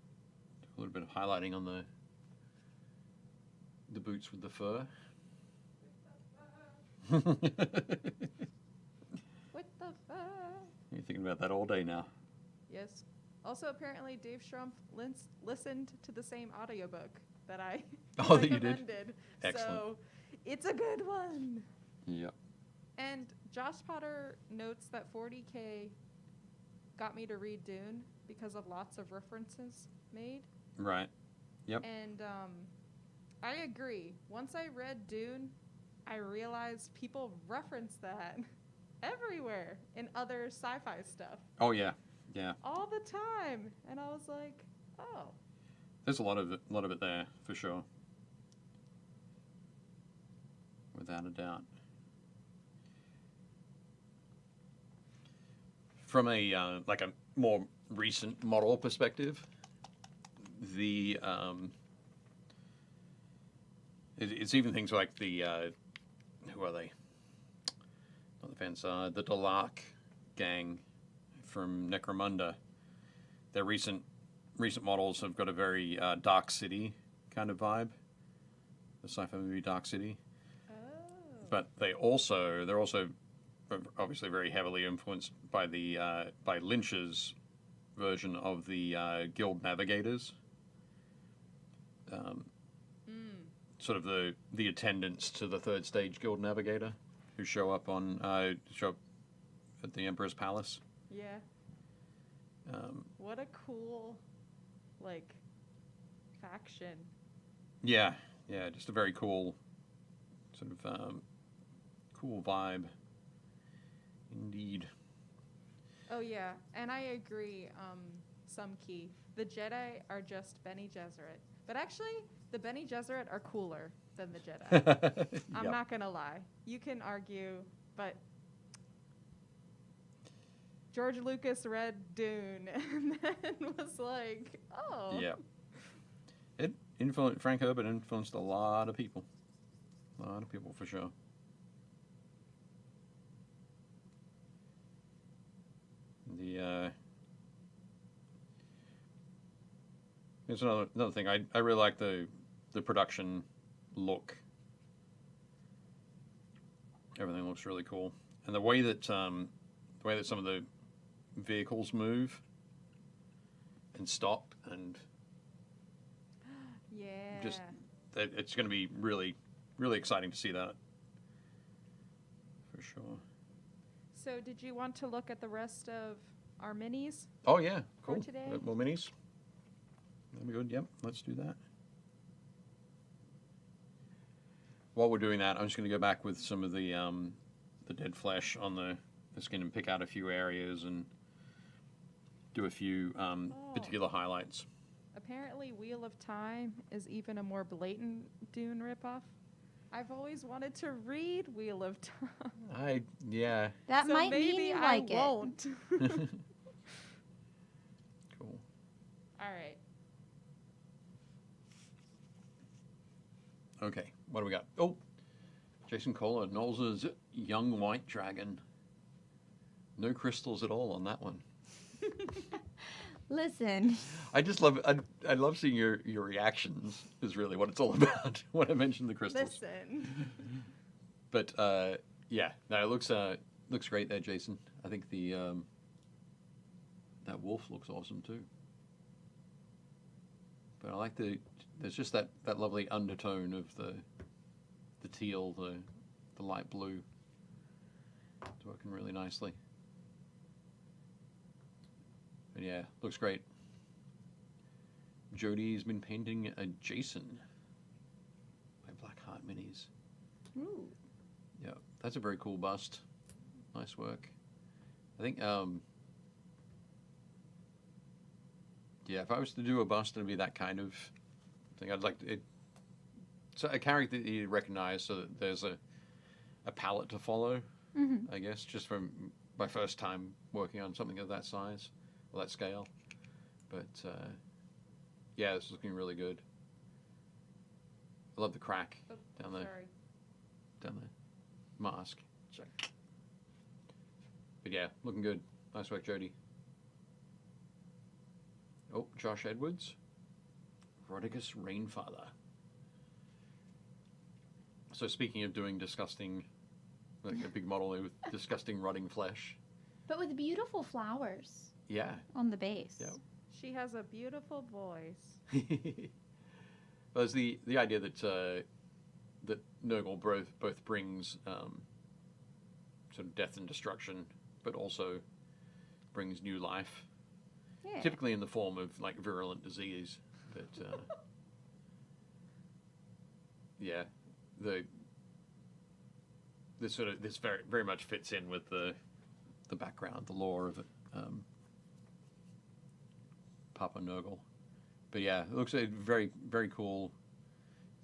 do a little bit of highlighting on the boots with the fur. With the fur. You're thinking about that all day now. Yes. Also, apparently, Dave Schrumpf listened to the same audiobook that I Oh, that you did? recommended. Excellent. So, it's a good one. Yep. And Josh Potter notes that 40K got me to read Dune because of lots of references made. Right. Yep. And I agree. Once I read Dune, I realized people reference that everywhere in other sci-fi stuff. Oh yeah. Yeah. All the time. And I was like, oh. There's a lot of it there for sure. Without a doubt. From a like a more recent model perspective, it's even things like the who are they? Not the fans. The Delac gang from Necromunda. Their recent models have got a very Dark City kind of vibe. The sci-fi movie Dark City. Oh. But they're also obviously very heavily influenced by by Lynch's version of the guild navigators. Sort of the attendants to the third stage guild navigator who show up at the Emperor's Palace. Yeah. What a cool, like, faction. Yeah, just a very cool, sort of cool vibe. Indeed. Oh yeah, and I agree. Some key. The Jedi are just Bene Gesserit, but actually, the Bene Gesserit are cooler than the Jedi. I'm not gonna lie. You can argue, but George Lucas read Dune and then was like, oh. Yeah. Frank Herbert influenced a lot of people. A lot of people, for sure. There's another thing. I really like the production look. Everything looks really cool, and the way that some of the vehicles move and stop, and Yeah. just it's going to be really, really exciting to see that. For sure. So, did you want to look at the rest of our minis? Oh yeah, For cool. today? More minis. That'll be good. Yep, let's do that. While we're doing that, I'm just going to go back with some of the dead flesh on the skin and pick out a few areas and do a few particular highlights. Apparently, Wheel of Time is even a more blatant Dune ripoff. I've always wanted to read Wheel of Time. Yeah. That So might maybe mean you I like it. won't. Cool. All right. Okay, what do we got? Oh, Jason Kohler, Knowles' Young White Dragon. No crystals at all on that one. Listen, I just love it. I love seeing your reactions is really what it's all about when I mentioned the crystals. Listen. But yeah, no, it looks great there, Jason. I think the that wolf looks awesome too. But I like there's just that lovely undertone of the teal, the light blue. It's working really nicely. But yeah, looks great. Jodie's been painting a Jason by Blackheart Minis. ooh, Yeah, that's a very cool bust. Nice work. I think, yeah, if I was to do a bust, it'd be that kind of thing. I'd like it. So a character that you recognize, so that there's a palette to follow. Mhm. I guess just from my first time working on something of that size or that scale. But yeah, this is looking really good. I love the crack Oh, down there. sorry. Down the mask. Sorry. But yeah, looking good. Nice work, Jodie. Oh, Josh Edwards. Rodigus Rainfather. So speaking of doing disgusting, like a big model with disgusting rotting flesh. but with beautiful flowers Yeah. on the base. Yep. She has a beautiful voice. Well, there's the idea that that Nurgle both brings sort of death and destruction, but also brings new life. Yeah. Typically in the form of like virulent disease. But yeah, this very very much fits in with the background, the lore of it. Papa Nurgle. But yeah, it looks a very, very cool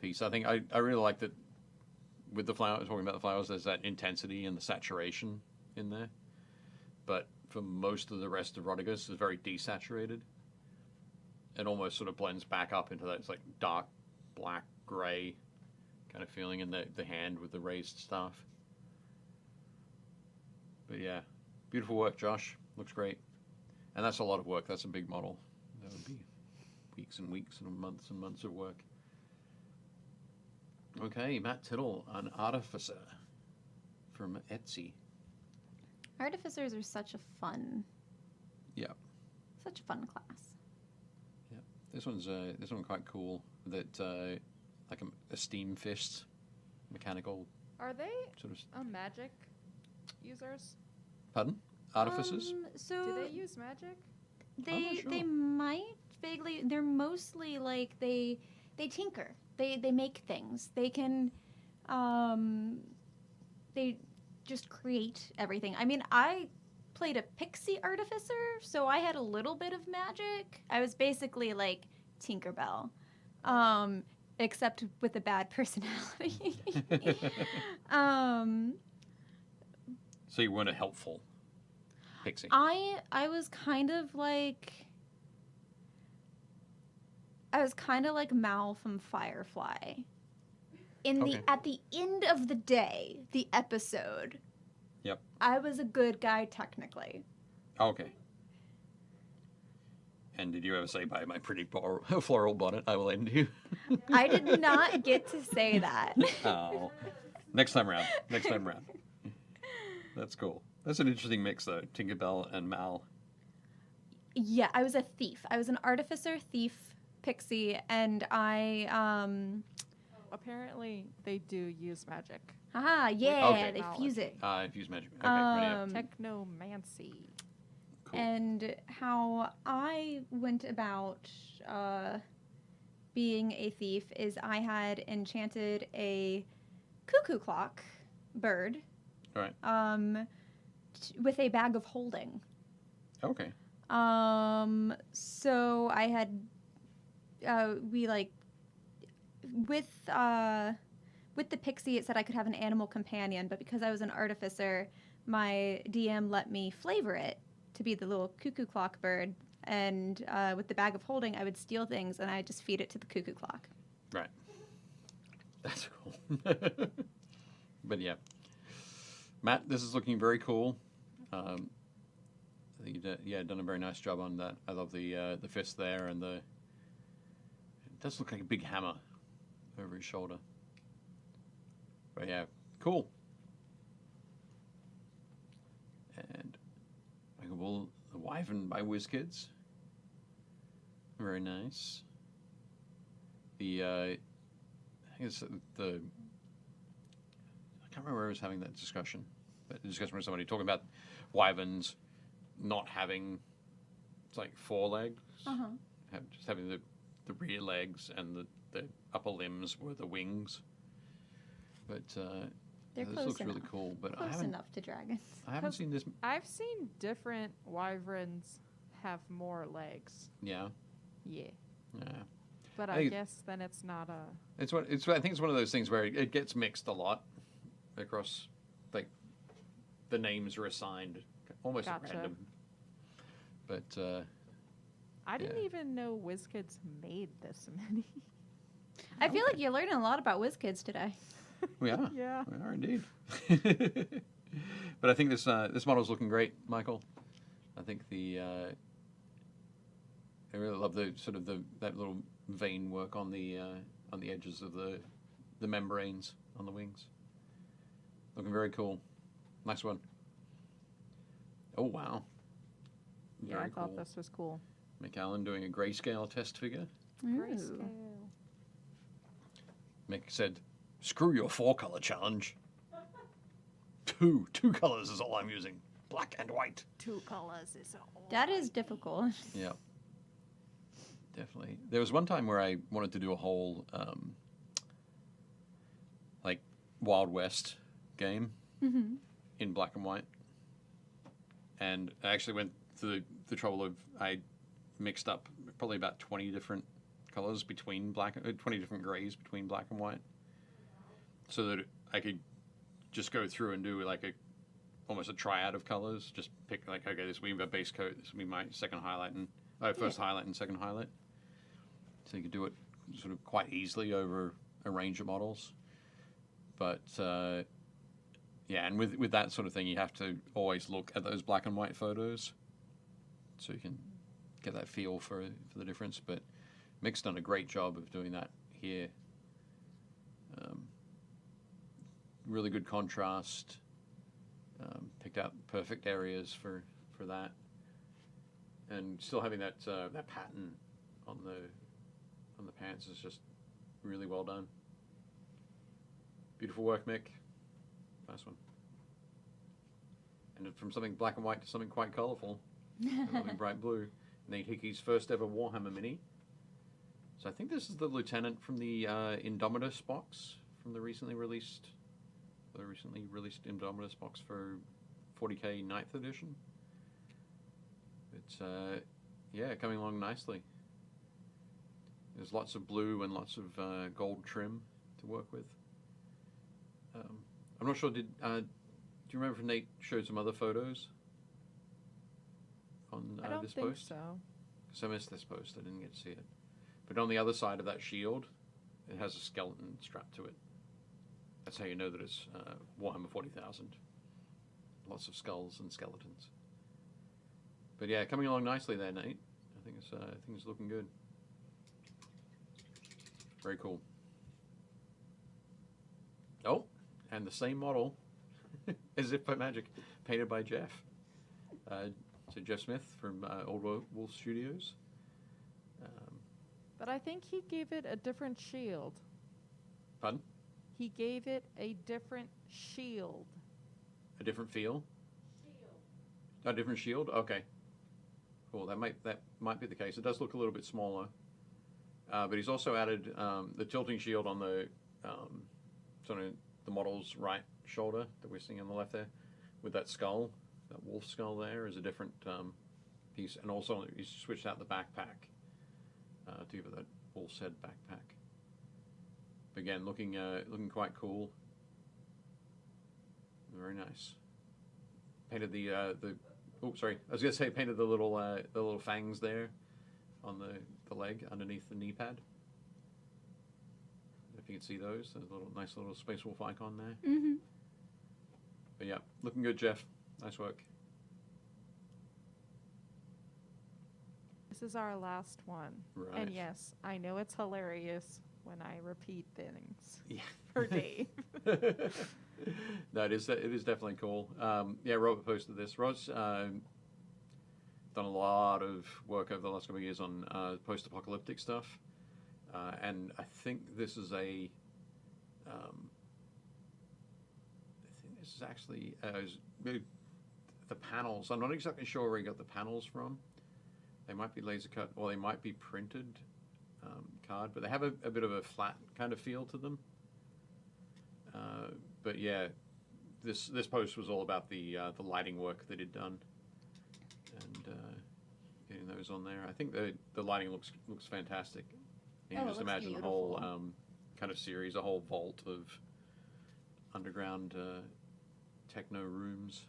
piece. I think I really like that with the flowers, talking about the flowers, there's that intensity and the saturation in there. But for most of the rest of Rodigus, it's very desaturated. It almost sort of blends back up into that it's like dark, black, gray kind of feeling in the hand with the raised staff. But yeah, beautiful work, Josh. Looks great. And that's a lot of work. That's a big model. That would be weeks and weeks and months of work. Okay, Matt Tittle, an artificer from Etsy. Artificers are such a fun Yeah. Such a fun class. This one's quite cool. That like a steam fist, mechanical Are they sort of. magic users? Pardon? Artificers? So Do they use magic? I'm not they sure. might vaguely. They're mostly like they tinker. They make things. They can they just create everything. I mean, I played a pixie artificer, so I had a little bit of magic. I was basically like Tinkerbell, except with a bad personality. So you weren't a helpful pixie. I was kind of like Mal from Firefly. Okay. At the end of the day, the episode. Yep. I was a good guy technically. Okay. And did you ever say, "By my pretty floral bonnet, I will end you"? I did not get to say that. Oh. Next time around. Next time around. That's cool. That's an interesting mix, though. Tinkerbell and Mal. Yeah, I was a thief. I was an artificer, thief, pixie, and I Apparently, they do use magic. yeah, Okay. they fuse it. Infuse magic. Okay, right, yeah. Technomancy. Cool. And how I went about being a thief is I had enchanted a cuckoo clock bird All right. with a bag of holding. Okay. So I had we like with the pixie it said I could have an animal companion, but because I was an artificer, my DM let me flavor it to be the little cuckoo clock bird, and with the bag of holding I would steal things and I just feed it to the cuckoo clock. Right. That's cool. But yeah. Matt, this is looking very cool. I think you done a very nice job on that. I love the fist there, and it does look like a big hammer over his shoulder. But yeah, cool. And well, the Wyvern by Wizkids. Very nice. I think it's the. I can't remember where I was having that discussion, but a discussion with somebody talking about wyverns not having like four legs, just having the rear legs, and the upper limbs were the wings. But They're this close looks enough. really cool. But Close enough to dragons. I haven't seen this. I've seen different wyverns have more legs. Yeah, Yeah. yeah. But I I think guess then it's not a. I think it's one of those things where it gets mixed a lot across, like the names are assigned almost at Gotcha. random. But I didn't Yeah. even know WizKids made this many. I feel like you're learning a lot about Wizkids today. we are. Yeah. We are indeed. But I think this model is looking great, Michael. I think I really love the sort of that little vein work on the edges of the membranes on the wings. Looking very cool. Nice one. Oh wow. Yeah, Very I thought cool. this was cool. McAllen doing a grayscale test figure. Grayscale. Mick said, "Screw your 4-color challenge. Two colors is all I'm using. Black and white." 2 colors is all. That is difficult. Yeah. Definitely. There was one time where I wanted to do a whole like Wild West game in black and white. And I actually went to the trouble of I mixed up probably about 20 different colors between 20 different grays between black and white, so that I could just go through and do like almost a triad of colors. Just pick like, okay, this will be my base coat, this will be my second highlight, and first highlight and second highlight. So you could do it sort of quite easily over a range of models. But yeah, and with that sort of thing, you have to always look at those black and white photos, so you can get that feel for the difference. But Mick's done a great job of doing that here. Really good contrast. Picked out perfect areas for that. and still having that that pattern on the pants is just really well done. Beautiful work, Mick. Nice one. And from something black and white to something quite colourful, something bright blue. Nate Hickey's first ever Warhammer mini. So I think this is the Lieutenant from the Indomitus box from the recently released Indomitus box for 40k 9th edition. It's yeah, coming along nicely. There's lots of blue and lots of gold trim to work with. I'm not sure. Do you remember if Nate showed some other photos on I don't this think post? so. Because I missed this post. I didn't get to see it. But on the other side of that shield, it has a skeleton strapped to it. That's how you know that it's Warhammer 40,000. Lots of skulls and skeletons. But yeah, coming along nicely there, Nate. I think it's looking good. Very cool. Oh, and the same model, as if by magic, painted by Jeff. So Jeff Smith from Old Wolf Studios. But I think he gave it a different shield. Pardon? He gave it a different shield. A different feel? Shield. A different shield? Okay. Cool. That might be the case. It does look a little bit smaller. But he's also added the tilting shield on the sort of the model's right shoulder that we're seeing on the left there, with that skull, that wolf skull there, is a different piece. And also he's switched out the backpack to give it that wolf's head backpack. Again, looking quite cool. Very nice. Painted the oh, sorry, I was gonna say painted the little fangs there on the leg underneath the knee pad. If you can see those, there's a nice little Space Wolf icon there. Mm-hmm. But yeah, looking good, Jeff. Nice work. This is our last one. Right. And yes, I know it's hilarious when I repeat things Yeah. for Dave. No, it is definitely cool. Yeah, Robert posted this. Rob's done a lot of work over the last couple of years on post-apocalyptic stuff, and I think this is actually the panels. I'm not exactly sure where he got the panels from. They might be laser cut or they might be printed card, but they have a bit of a flat kind of feel to them. But yeah, this post was all about the lighting work that he'd done, and getting those on there. I think the lighting looks fantastic. You can Oh, it just looks imagine a whole beautiful. kind of series, a whole vault of underground techno rooms.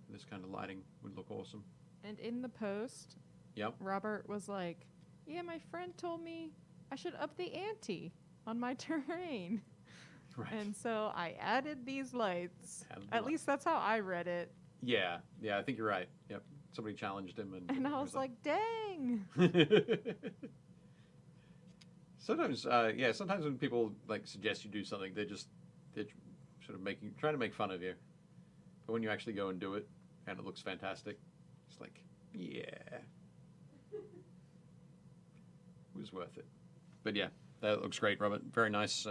This kind of lighting would look awesome. And in the post, Yep. Robert was like, yeah, my friend told me I should up the ante on my terrain. Right. And so I added these lights. Added the At light- least that's how I read it. Yeah, I think you're right. Yep. Somebody challenged him, and And he I was like, dang. Sometimes, sometimes when people like suggest you do something, they're sort of trying to make fun of you. But when you actually go and do it, and it looks fantastic, it's like, yeah, it was worth it. But yeah, that looks great, Robert. Very nice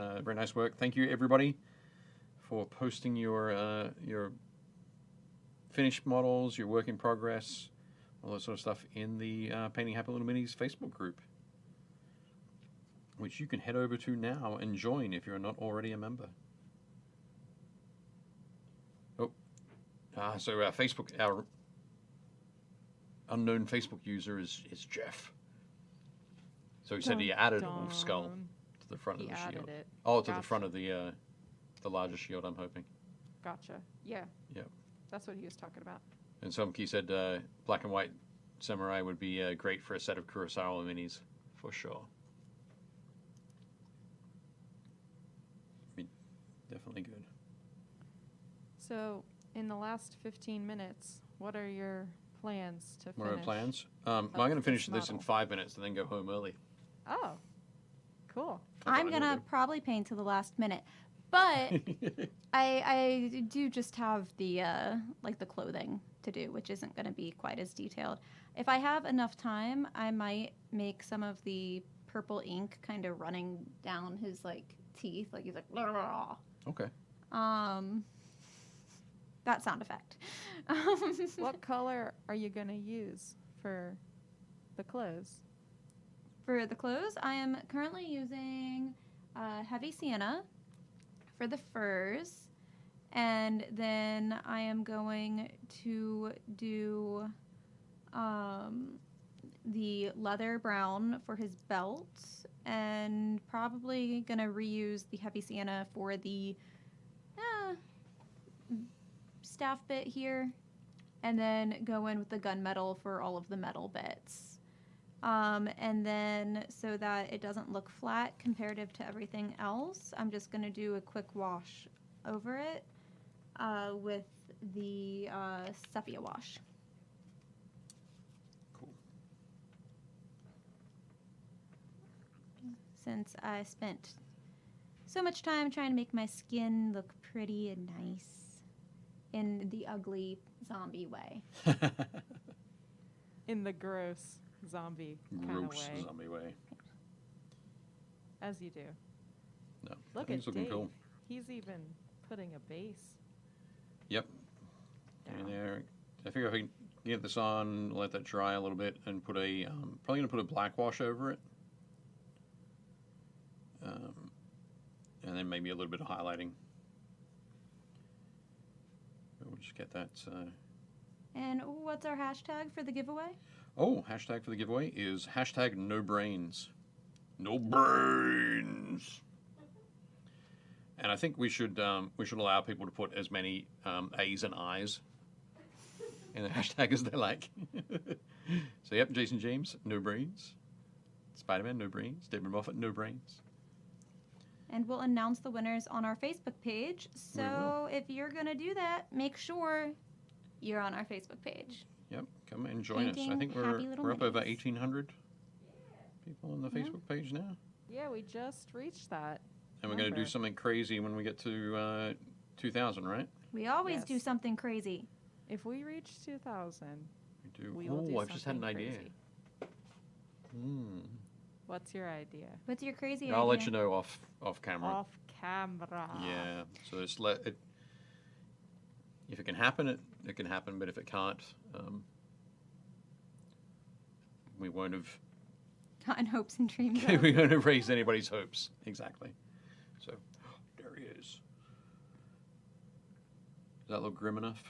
work. Thank you, everybody, for posting your finished models, your work in progress, all that sort of stuff in the Painting Happy Little Minis Facebook group, which you can head over to now and join if you're not already a member. So our unknown Facebook user is Jeff. So he said he added a wolf skull Dun. to the front He of the added shield. it. Oh, to the Gotcha. front of the larger shield, I'm hoping. Gotcha. Yeah. Yep. That's what he was talking about. And Somke said black and white samurai would be great for a set of Kurosawa minis, for sure. Definitely good. So, in the last 15 minutes, what are your plans to What are finish? our plans? I'm going to this finish this in model? 5 minutes and then go home early. Oh, cool. That's I'm what gonna do. probably paint to the last minute, But I do just have the like the clothing to do, which isn't going to be quite as detailed. If I have enough time, I might make some of the purple ink kind of running down his like teeth, like he's like Okay. that sound effect. What color are you gonna use for the clothes? For the clothes, I am currently using heavy sienna for the furs, and then I am going to do the leather brown for his belt, and probably gonna reuse the heavy sienna for the staff bit here, and then go in with the gunmetal for all of the metal bits. And then so that it doesn't look flat comparative to everything else, I'm just going to do a quick wash over it with the Sepia wash. Cool. Since I spent so much time trying to make my skin look pretty and nice in the ugly zombie way. In the gross zombie kind of Gross way. zombie way. As you do. No. Look I think at it's looking Dave. cool. He's even putting a base Yep. down. And there. I figure if I can get this on, let that dry a little bit, and put a probably gonna put a black wash over it. And then maybe a little bit of highlighting. But we'll just get that. And what's our hashtag for the giveaway? Oh, hashtag for the giveaway is hashtag no brains. No brains. And I think we should allow people to put as many A's and I's in the hashtag as they like. So yep, Jason James, no brains. Spider-Man, no brains. David Moffat, no brains. And we'll announce the winners on our Facebook page. So if you're going to do that, make sure you're on our Facebook page. Yep, come and join us. I Painting think happy little we're up over minis. 1,800 people on the Yeah. Facebook page now. Yeah, we just reached that. And we're going to do number. something crazy when we get to 2,000, right? We always do Yes. something crazy. If we reach 2,000, We do. we will do I've just had an something idea. crazy. Hmm. What's your idea? What's your crazy I'll idea? let you know off camera. Off camera. Yeah. So just let it. If it can happen, it can happen. But if it can't, we won't have Gotten hopes and dreams. we won't have raised anybody's hopes. Exactly. So there he is. Does that look grim enough?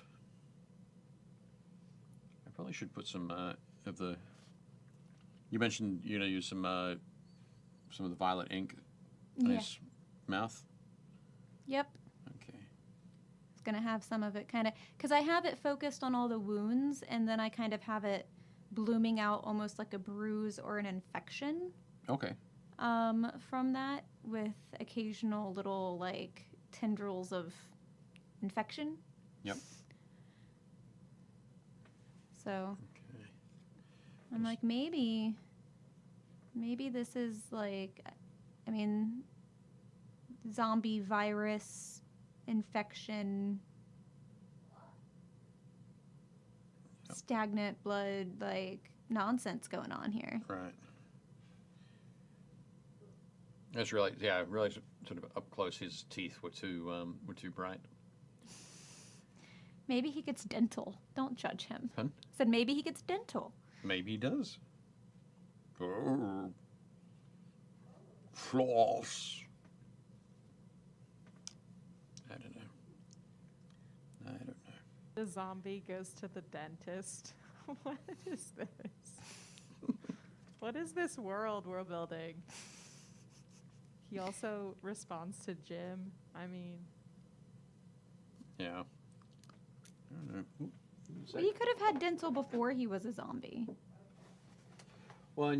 I probably should put some of the. You mentioned use some of the violet ink on Yeah. his mouth. Yep. Okay. It's going to have some of it kind of, because I have it focused on all the wounds, and then I kind of have it blooming out almost like a bruise or an infection Okay. from that, with occasional little like tendrils of infection. Yep. So Okay. I'm like, maybe this is like, I mean, zombie virus infection, Yep. stagnant blood, like nonsense going on here. Right. That's really sort of up close. His teeth were too bright. Maybe he gets dental. Don't judge him. Huh? Said maybe he gets dental. Maybe he does. Oh. Floss. I don't know. The zombie goes to the dentist. What is this? What is this world we're building? He also responds to Jim. I mean, Yeah. I don't know. Ooh, who's Well, that? he could have had dental before he was a zombie. Well,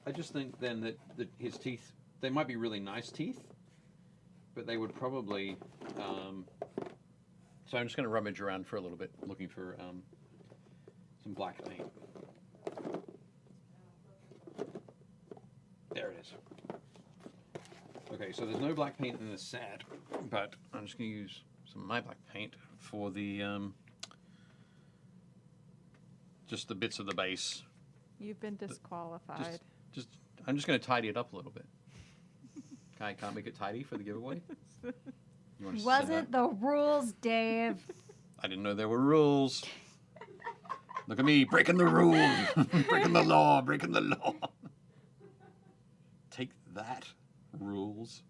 I just think then that his teeth, they might be really nice teeth, but they would probably. So I'm just going to rummage around for a little bit, looking for some black paint. There it is. Okay, so there's no black paint in this set, but I'm just going to use some of my black paint for the just the bits of the base. You've been disqualified. I'm just going to tidy it up a little bit. I can't make it tidy for the giveaway. You wanna send Wasn't that? the rules, Dave. I didn't know there were rules. Look at me breaking the rules, breaking the law, breaking the law. Take that, rules.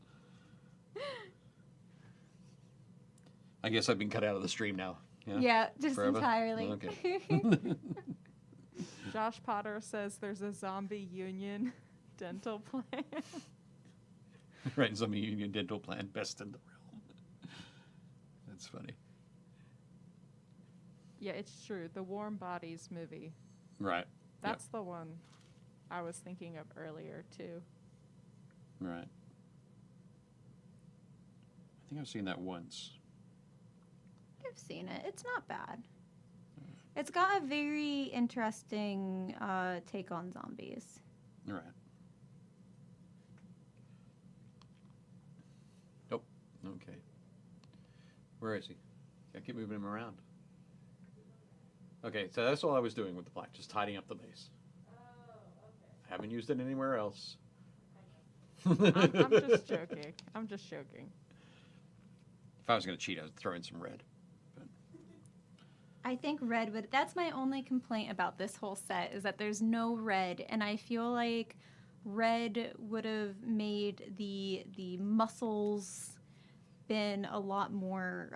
I guess I've been cut out of the stream now. Yeah, just Forever? entirely. Okay. Josh Potter says there's a zombie union dental plan. Right, Zombie Union dental plan, best in the realm. That's funny. Yeah, it's true. The Warm Bodies movie. Right. That's the one I was thinking of earlier, too. Right. I think I've seen that once. I've seen it. It's not bad. It's got a very interesting take on zombies. Right. Nope. Okay. Where is he? I keep moving him around. Okay, so that's all I was doing with the black, just tidying up the base. I haven't used it anywhere else. I'm just joking. I'm just joking. If I was going to cheat, I would throw in some red. But I think red would. That's my only complaint about this whole set is that there's no red, and I feel like red would have made the muscles been a lot more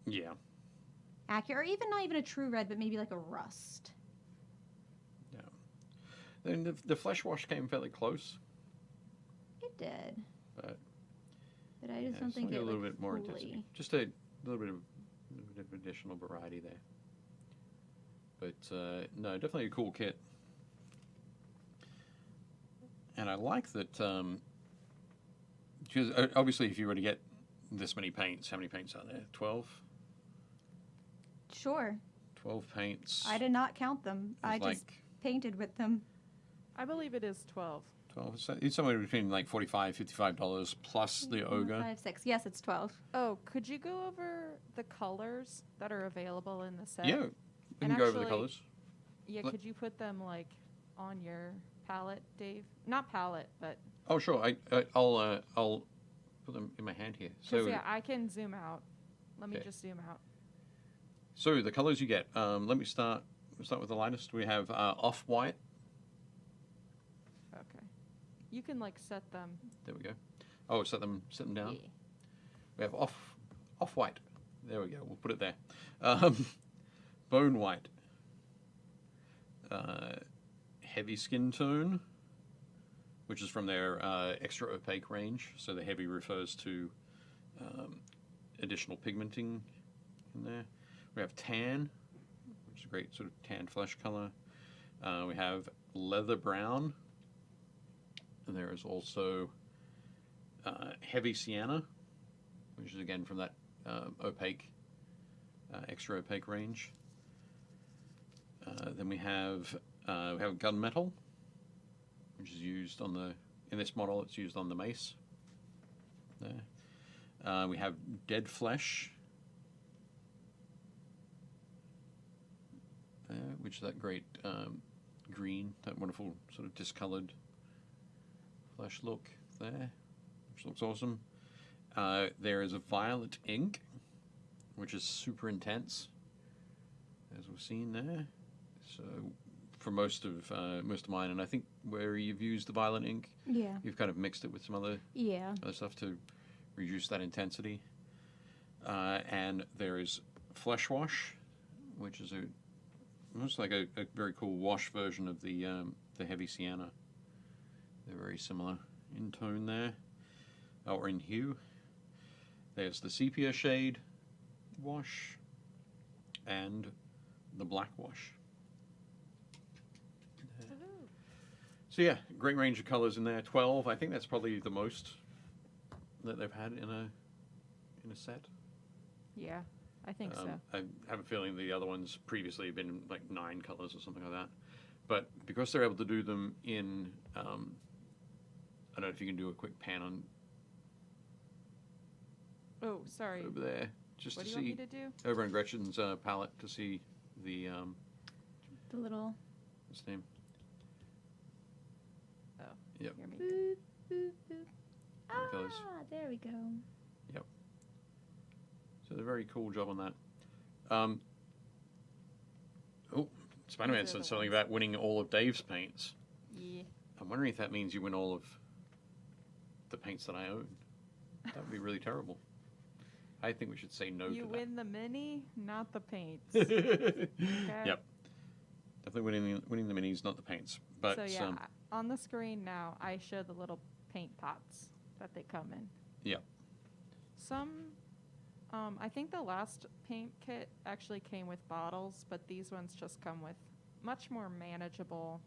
yeah. accurate, or even not even a true red, but maybe like a rust. Yeah. Then the flesh wash came fairly close, It did, but but I just yeah, don't it's think only it a little like, bit more fully. intensity. Just a little bit of additional variety there. But no, definitely a cool kit. And I like that, because obviously if you were to get this many paints, how many paints are there? 12? Sure, 12 paints. I did not count them. I with, just painted with them. I believe it is 12. 12. So it's somewhere between like $45, $55 plus the ogre. 5, 6. Yes, it's 12. Oh, could you go over the colors that are available in the set? Yeah, we And can go over the actually- colors. Yeah, Let- could you put them, like, on your palette, Dave? Not palette, but... Oh, sure. I'll put them in my hand here. Because, So, yeah, I can zoom out. Let me Okay. just zoom out. so the colors you get. Let me start. We'll start with the lightest. We have off-white. Okay. You can, like, set them. There we go. Oh, set them down. Yeah. We have off-white. There we go. We'll put it there. Bone white. Heavy skin tone, which is from their extra opaque range. So the heavy refers to additional pigmenting in there. We have tan, which is a great sort of tan flesh color. We have leather brown. And there is also heavy sienna, which is again from that opaque, extra opaque range. Then we have gunmetal, which is used on in this model. It's used on the mace. There. We have dead flesh, which is that great green, that wonderful sort of discolored flesh look there, which looks awesome. There is a violet ink, which is super intense, as we've seen there. So for most of mine, and I think where you've used the violet ink, Yeah. you've kind of mixed it with some other stuff to reduce that intensity. And there is flesh wash, which is almost like a very cool wash version of the heavy sienna. They're very similar in tone there, or in hue. There's the Sepia Shade wash and the black wash. So yeah, great range of colors in there. 12. I think that's probably the most that they've had in a set. Yeah, I think so. I have a feeling the other ones previously have been like 9 colors or something like that. But because they're able to do them in I don't know if you can do a quick pan on Oh, sorry. over there, just What to do you want see me to do? over on Gretchen's palette to see the The little. what's the name? Oh. Yep. Here, me. Boop, boop, boop. Like those. Ah, there we go. So they're very cool job on that. Oh, Spider-Man These are said the something ones. about winning all of Dave's paints. Yeah. I'm wondering if that means you win all of the paints that I own. That would be really terrible. I think we should say no You to win the mini, not the paints. that. Okay? Yep. Definitely winning the minis, not the paints. But So yeah, on the screen now, I show the little paint pots that they come in. Yep. Some, I think the last paint kit actually came with bottles, but these ones just come with much more manageable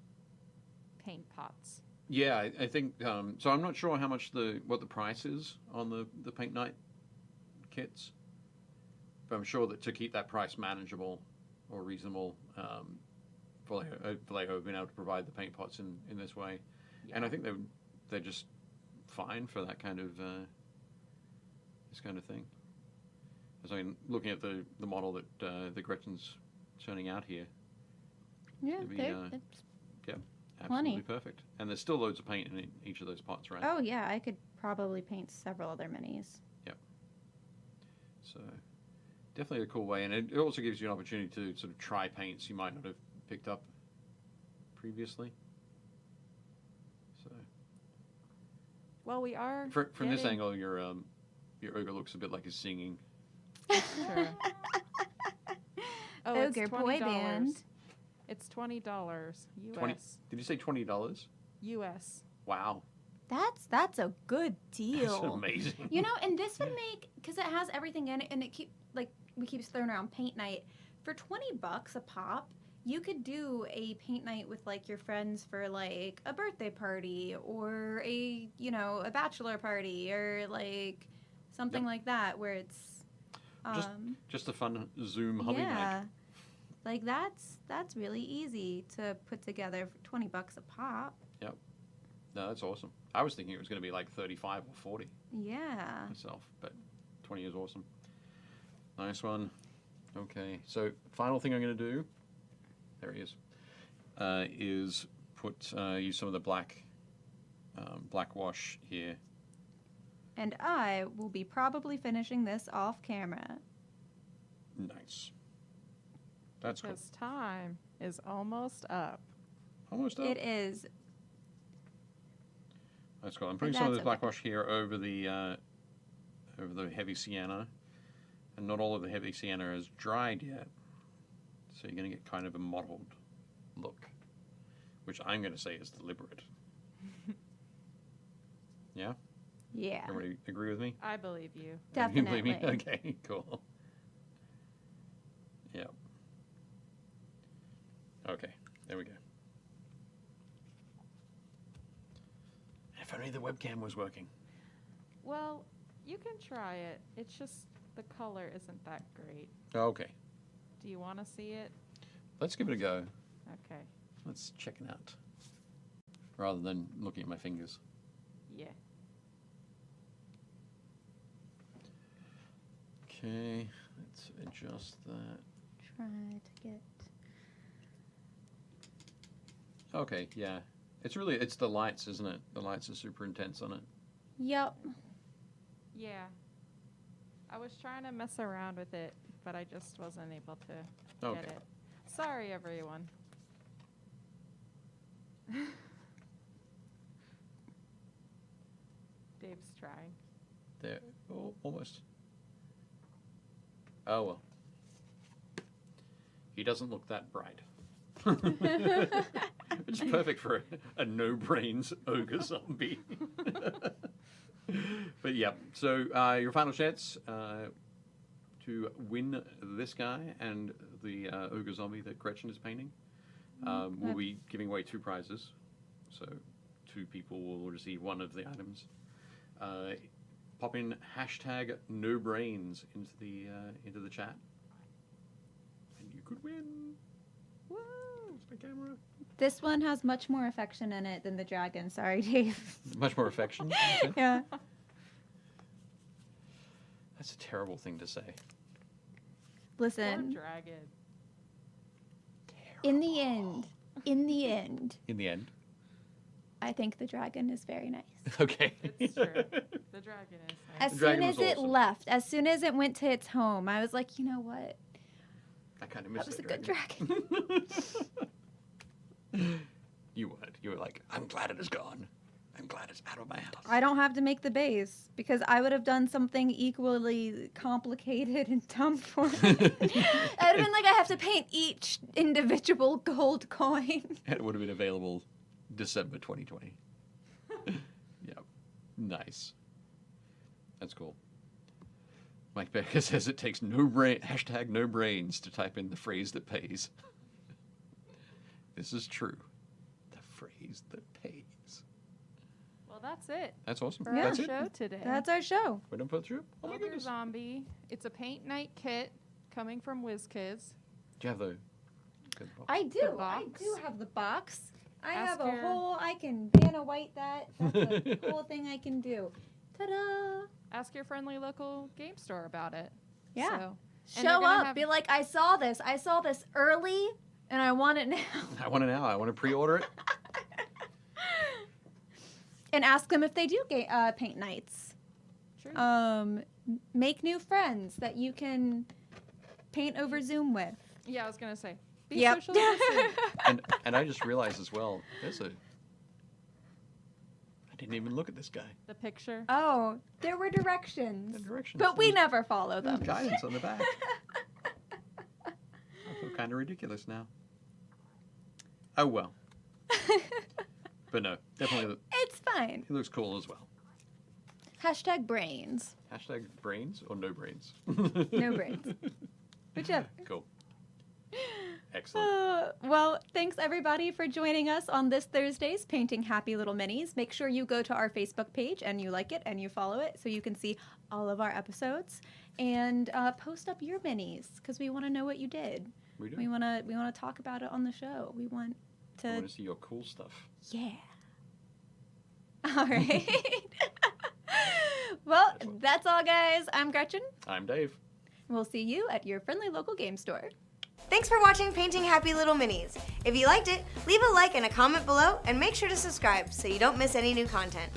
paint pots. Yeah, I think so. I'm not sure how much what the price is on the paint night kits, but I'm sure that to keep that price manageable or reasonable, Vallejo have been able to provide the paint pots in this way, and I think they're just fine for that kind of this kind of thing. As I'm looking at the model that the Gretchen's turning out here, Yeah, Maybe, it's absolutely Plenty. perfect. And there's still loads of paint in each of those pots, right? Oh yeah, I could probably paint several other minis. So definitely a cool way, and it also gives you an opportunity to sort of try paints you might not have picked up previously. So Well, we are from this getting- angle, your ogre looks a bit like he's singing. Sure. Oh, Ogre it's boy $20. band. It's $20 US. 20 Did you say $20? US. Wow, That's a good that's deal. amazing. You know, and this would make, because it has everything in it, and it we keep throwing around paint night for $20 a pop. You could do a paint night with like your friends for like a birthday party or a bachelor party or like something like that where it's Just a fun Zoom hobby night. yeah, like that's really easy to put together for $20 a pop. No, that's awesome. I was thinking it was going to be like 35 or 40 Yeah. myself, but 20 is awesome. Nice one. Okay, so final thing I'm going to do, there he is use some of the black wash here. And I will be probably finishing this off camera. Nice. That's cool. Because time is almost up. Almost up. It is. That's cool. I'm putting some of that's this black okay. wash here over the heavy sienna, and not all of the heavy sienna is dried yet, so you're going to get kind of a mottled look, which I'm going to say is deliberate. Yeah? Yeah. Everybody agree with me? I believe you. You believe me? Definitely. Okay, cool. Yep. Okay, there we go. If only the webcam was working. Well, you can try it. It's just the color isn't that great. Okay, Do you want to see it? let's give it a go. Okay. Let's check it out. Rather than looking at my fingers. Yeah. Okay, let's adjust that. Try to get. Okay, yeah. It's the lights, isn't it? The lights are super intense on it. Yep. Yeah. I was trying to mess around with it, but I just wasn't able to Okay. get it. Sorry, everyone. Dave's trying. There. Oh, almost. Oh, well. He doesn't look that bright. It's perfect for a no-brains ogre zombie. But yeah, so your final chance to win this guy and the ogre zombie that Gretchen is painting. We'll be giving away 2 prizes, so 2 people will receive one of the items. Pop in hashtag #NoBrains into the chat, and you could win. Woo! The camera. This one has much more affection in it than the dragon. Sorry, Dave. Much more affection. Okay. Yeah. That's a terrible thing to say. Poor Listen, dragon. in the end, In the end. I think the dragon is very nice. Okay. It's true. The dragon is nice. As The soon dragon as was it awesome. left, as soon as it went to its home, I was like, you know what? I kind of That missed was a that good dragon. You would. You were like, I'm glad it is gone. I'm glad it's out of my house. I don't have to make the base because I would have done something equally complicated and dumb for it. I'd have been like, I have to paint each individual gold coin. And it would have been available December 2020. Yep. Nice. That's cool. Mike Becker says it takes no brains to type in the phrase that pays. This is true. The phrase that pays. Well, that's it That's awesome. for Yeah. That's our it. show today. That's our show. We don't put through? Oh my Ogre goodness. Zombie. It's a paint night kit coming from Wizkids. Do you have the good box? I do. I box. do have the box. I Ask have a her- whole, I can Vanna White that. That's a cool thing I can do. Ta-da! Ask your friendly local game store about it. Yeah. So, and they're Show gonna up. have- Be like, I saw this early, and I want it now. I want it now. I want to pre-order it. And ask them if they do paint nights. True. Make new friends that you can paint over Zoom with. Yeah, I was gonna say. Be Yep. socially distant. And I just realized as well, I didn't even look at this guy. The picture. Oh, there were directions. The directions. But we There's- never follow there's them. guidance on the back. I feel kind of ridiculous now. Oh well. But no, definitely, It's fine. he looks cool as well. Hashtag brains. Hashtag brains or no brains? No brains. Whichever. Cool. Excellent. Well, thanks everybody for joining us on this Thursday's Painting Happy Little Minis. Make sure you go to our Facebook page and you like it and you follow it so you can see all of our episodes and post up your minis because we want to know what you did. We do. We want to talk about it on the show. We want I to want to see your cool stuff. yeah. All right. Well, that's all, guys. I'm Gretchen. I'm Dave. We'll see you at your friendly local game store. Thanks for watching Painting Happy Little Minis. If you liked it, leave a like and a comment below and make sure to subscribe so you don't miss any new content.